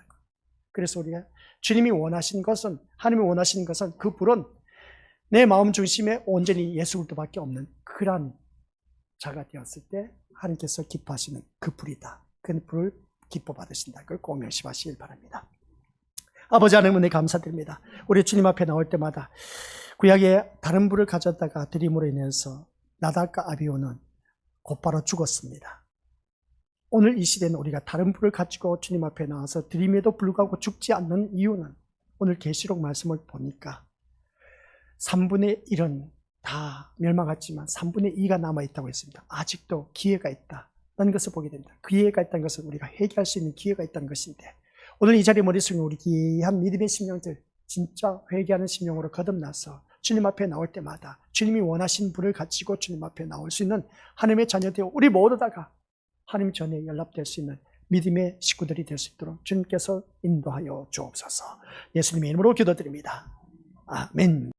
Speaker 1: 그래서 우리가 주님이 원하시는 것은, 하나님이 원하시는 것은 그 불은 내 마음 중심에 온전히 예수 그리스도밖에 없는 그런 자가 되었을 때 하나님께서 기뻐하시는 그 불이다. 그 불을 기뻐 받으신다. 그걸 꼭 명심하시길 바랍니다. 아버지 하나님 은혜 감사드립니다. 우리 주님 앞에 나올 때마다 구약에 다른 불을 가져다가 드림으로 인해서 나답과 아비후는 곧바로 죽었습니다. 오늘 이 시대는 우리가 다른 불을 가지고 주님 앞에 나와서 드림에도 불구하고 죽지 않는 이유는 오늘 계시록 말씀을 보니까 3분의 1은 다 멸망했지만 3분의 2가 남아있다고 했습니다. 아직도 기회가 있다는 것을 보게 됩니다. 기회가 있다는 것은 우리가 회개할 수 있는 기회가 있다는 것인데 오늘 이 자리에 머릿속에 우리 귀한 믿음의 심령들 진짜 회개하는 심령으로 거듭나서 주님 앞에 나올 때마다 주님이 원하신 불을 가지고 주님 앞에 나올 수 있는 하나님의 자녀되어 우리 모두 다가 하나님 전에 연락될 수 있는 믿음의 식구들이 될 수 있도록 주님께서 인도하여 주옵소서. 예수님의 이름으로 기도드립니다. 아멘.